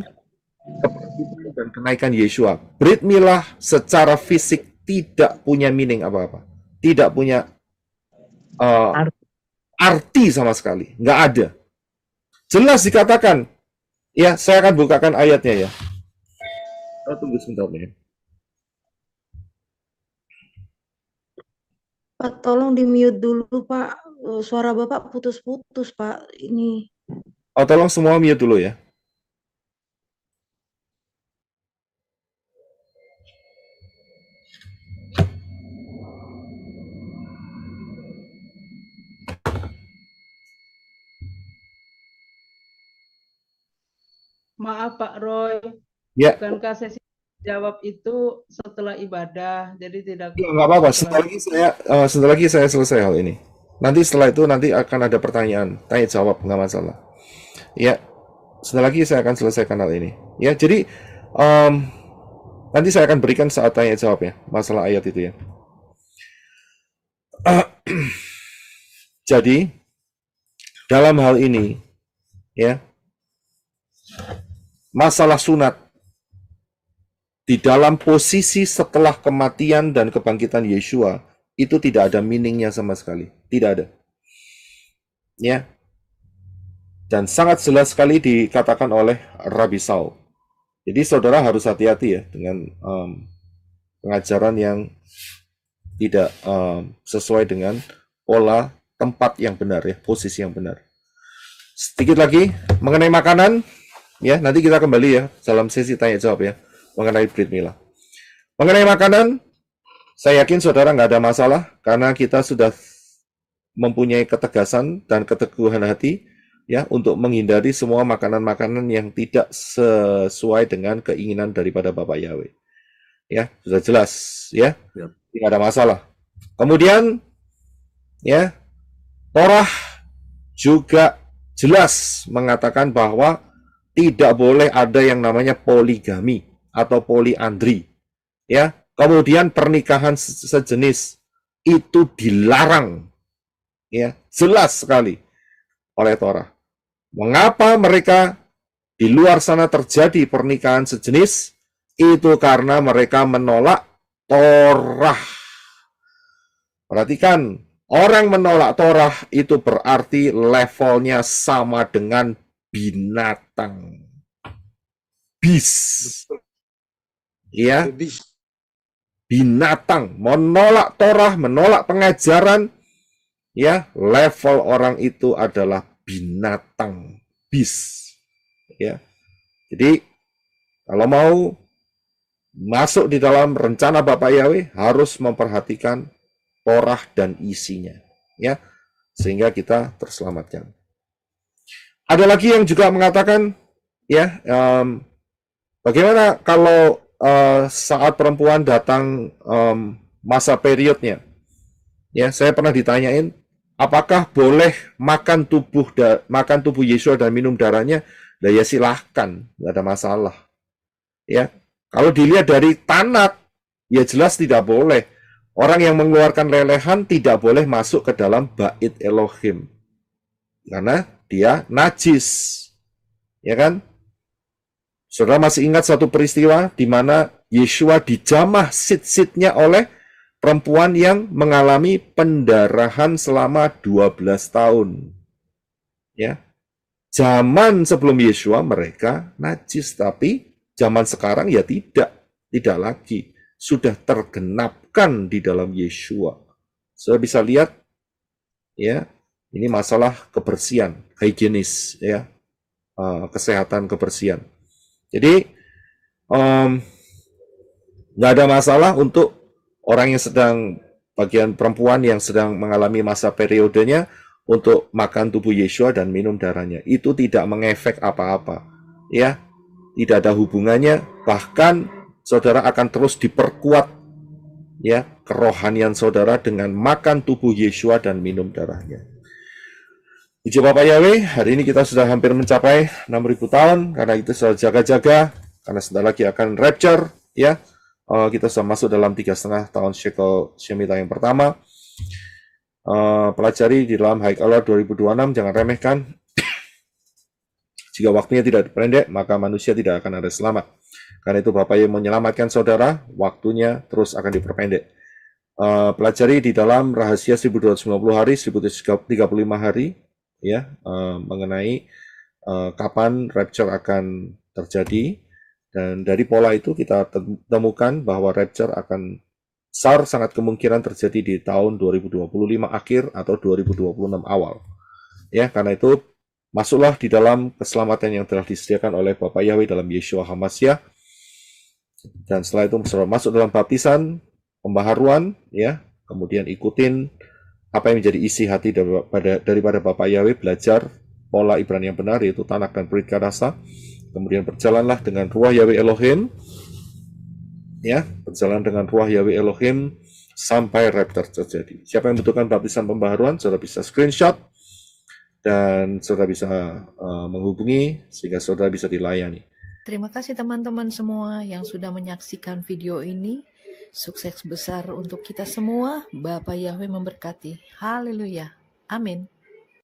dan kenaikan Yeshua. Brit Milah secara fisik tidak punya meaning apa-apa. Tidak punya arti sama sekali. Nggak ada. Jelas dikatakan. Ya, saya akan bukakan ayatnya ya. Tunggu sebentar ya. Pak, tolong di-mute dulu, Pak. Suara Bapak putus-putus, Pak. Ini. Oh, tolong semua mute dulu ya. Maaf Pak Roy, Ya. bukankah sesi jawab itu setelah ibadah, jadi tidak. Ya, nggak apa-apa. Sebentar lagi saya selesai hal ini. Nanti setelah itu nanti akan ada pertanyaan, tanya jawab, nggak masalah. Ya, sebentar lagi saya akan selesaikan hal ini. Ya, jadi nanti saya akan berikan saat tanya jawab ya, masalah ayat itu ya. Jadi dalam hal ini, ya, masalah sunat di dalam posisi setelah kematian dan kebangkitan Yeshua itu tidak ada meaningnya sama sekali, tidak ada. Ya, dan sangat jelas sekali dikatakan oleh Rabi Saul. Jadi saudara harus hati-hati ya dengan pengajaran yang tidak sesuai dengan pola tempat yang benar ya, posisi yang benar. Sedikit lagi mengenai makanan. Ya, nanti kita kembali ya dalam sesi tanya jawab ya mengenai Brit Milah. Mengenai makanan, saya yakin saudara nggak ada masalah karena kita sudah mempunyai ketegasan dan keteguhan hati ya untuk menghindari semua makanan-makanan yang tidak sesuai dengan keinginan daripada Bapak Yahweh. Ya, sudah jelas ya. Tidak ada masalah. Kemudian ya, Torah juga jelas mengatakan bahwa tidak boleh ada yang namanya poligami atau poliandri. Ya, kemudian pernikahan sejenis itu dilarang. Ya, jelas sekali oleh Torah. Mengapa mereka di luar sana terjadi pernikahan sejenis, itu karena mereka menolak Torah. Perhatikan, orang menolak Torah itu berarti levelnya sama dengan binatang. Beast. Ya. Binatang, menolak Torah, menolak pengajaran, ya, level orang itu adalah binatang, beast. Ya. Jadi kalau mau masuk di dalam rencana Bapak Yahweh harus memperhatikan Torah dan isinya, ya, sehingga kita terselamatkan. Ada lagi yang juga mengatakan, ya, bagaimana kalau saat perempuan datang masa periodnya, ya, saya pernah ditanyain, apakah boleh makan tubuh Yesua dan minum darahnya? Nah, ya silahkan, nggak ada masalah. Ya, kalau dilihat dari Tanakh, ya jelas tidak boleh. Orang yang mengeluarkan lelehan tidak boleh masuk ke dalam Bait Elohim, karena dia najis, ya kan? Saudara masih ingat satu peristiwa di mana Yesua dijamah sit-sitnya oleh perempuan yang mengalami pendarahan selama 12 tahun. Ya. Zaman sebelum Yesua mereka najis, tapi zaman sekarang ya tidak lagi. Sudah tergenapkan di dalam Yesua. Saudara bisa lihat, ya, ini masalah kebersihan, higienis, ya, kesehatan kebersihan. Jadi nggak ada masalah untuk orang yang sedang, bagian perempuan yang sedang mengalami masa periodenya untuk makan tubuh Yesua dan minum darahnya. Itu tidak mengefek apa-apa, ya, tidak ada hubungannya. Bahkan saudara akan terus diperkuat, ya, kerohanian saudara dengan makan tubuh Yesua dan minum darahnya. Puji Bapak Yahweh, hari ini kita sudah hampir mencapai 6.000 tahun, karena itu sudah jaga-jaga, karena sebentar lagi akan rapture, ya. Kita sudah masuk dalam 3,5 tahun Shekel Shemitah yang pertama. Pelajari di dalam Haikalah 2026, jangan remehkan. Jika waktunya tidak diperpendek, maka manusia tidak akan ada selamat. Karena itu Bapak yang menyelamatkan saudara, waktunya terus akan diperpendek. Pelajari di dalam rahasia 1290 hari, 1035 hari, ya, mengenai kapan rapture akan terjadi, dan dari pola itu kita temukan bahwa rapture akan sangat kemungkinan terjadi di tahun 2025 akhir atau 2026 awal. Ya, karena itu masuklah di dalam keselamatan yang telah disediakan oleh Bapak Yahweh dalam Yeshua HaMashiach, dan setelah itu masuk dalam baptisan, pembaharuan, ya, kemudian ikutin apa yang menjadi isi hati daripada Bapak Yahweh, belajar pola Ibrani yang benar, yaitu Tanakh dan Brit Kadasa. Kemudian berjalanlah dengan Ruach Yahweh Elohim, ya, berjalan dengan Ruach Yahweh Elohim sampai rapture terjadi. Siapa yang membutuhkan baptisan pembaharuan, saudara bisa screenshot dan saudara bisa menghubungi sehingga saudara bisa dilayani. Terima kasih teman-teman semua yang sudah menyaksikan video ini. Sukses besar untuk kita semua. Bapak Yahweh memberkati. Haleluya. Amin.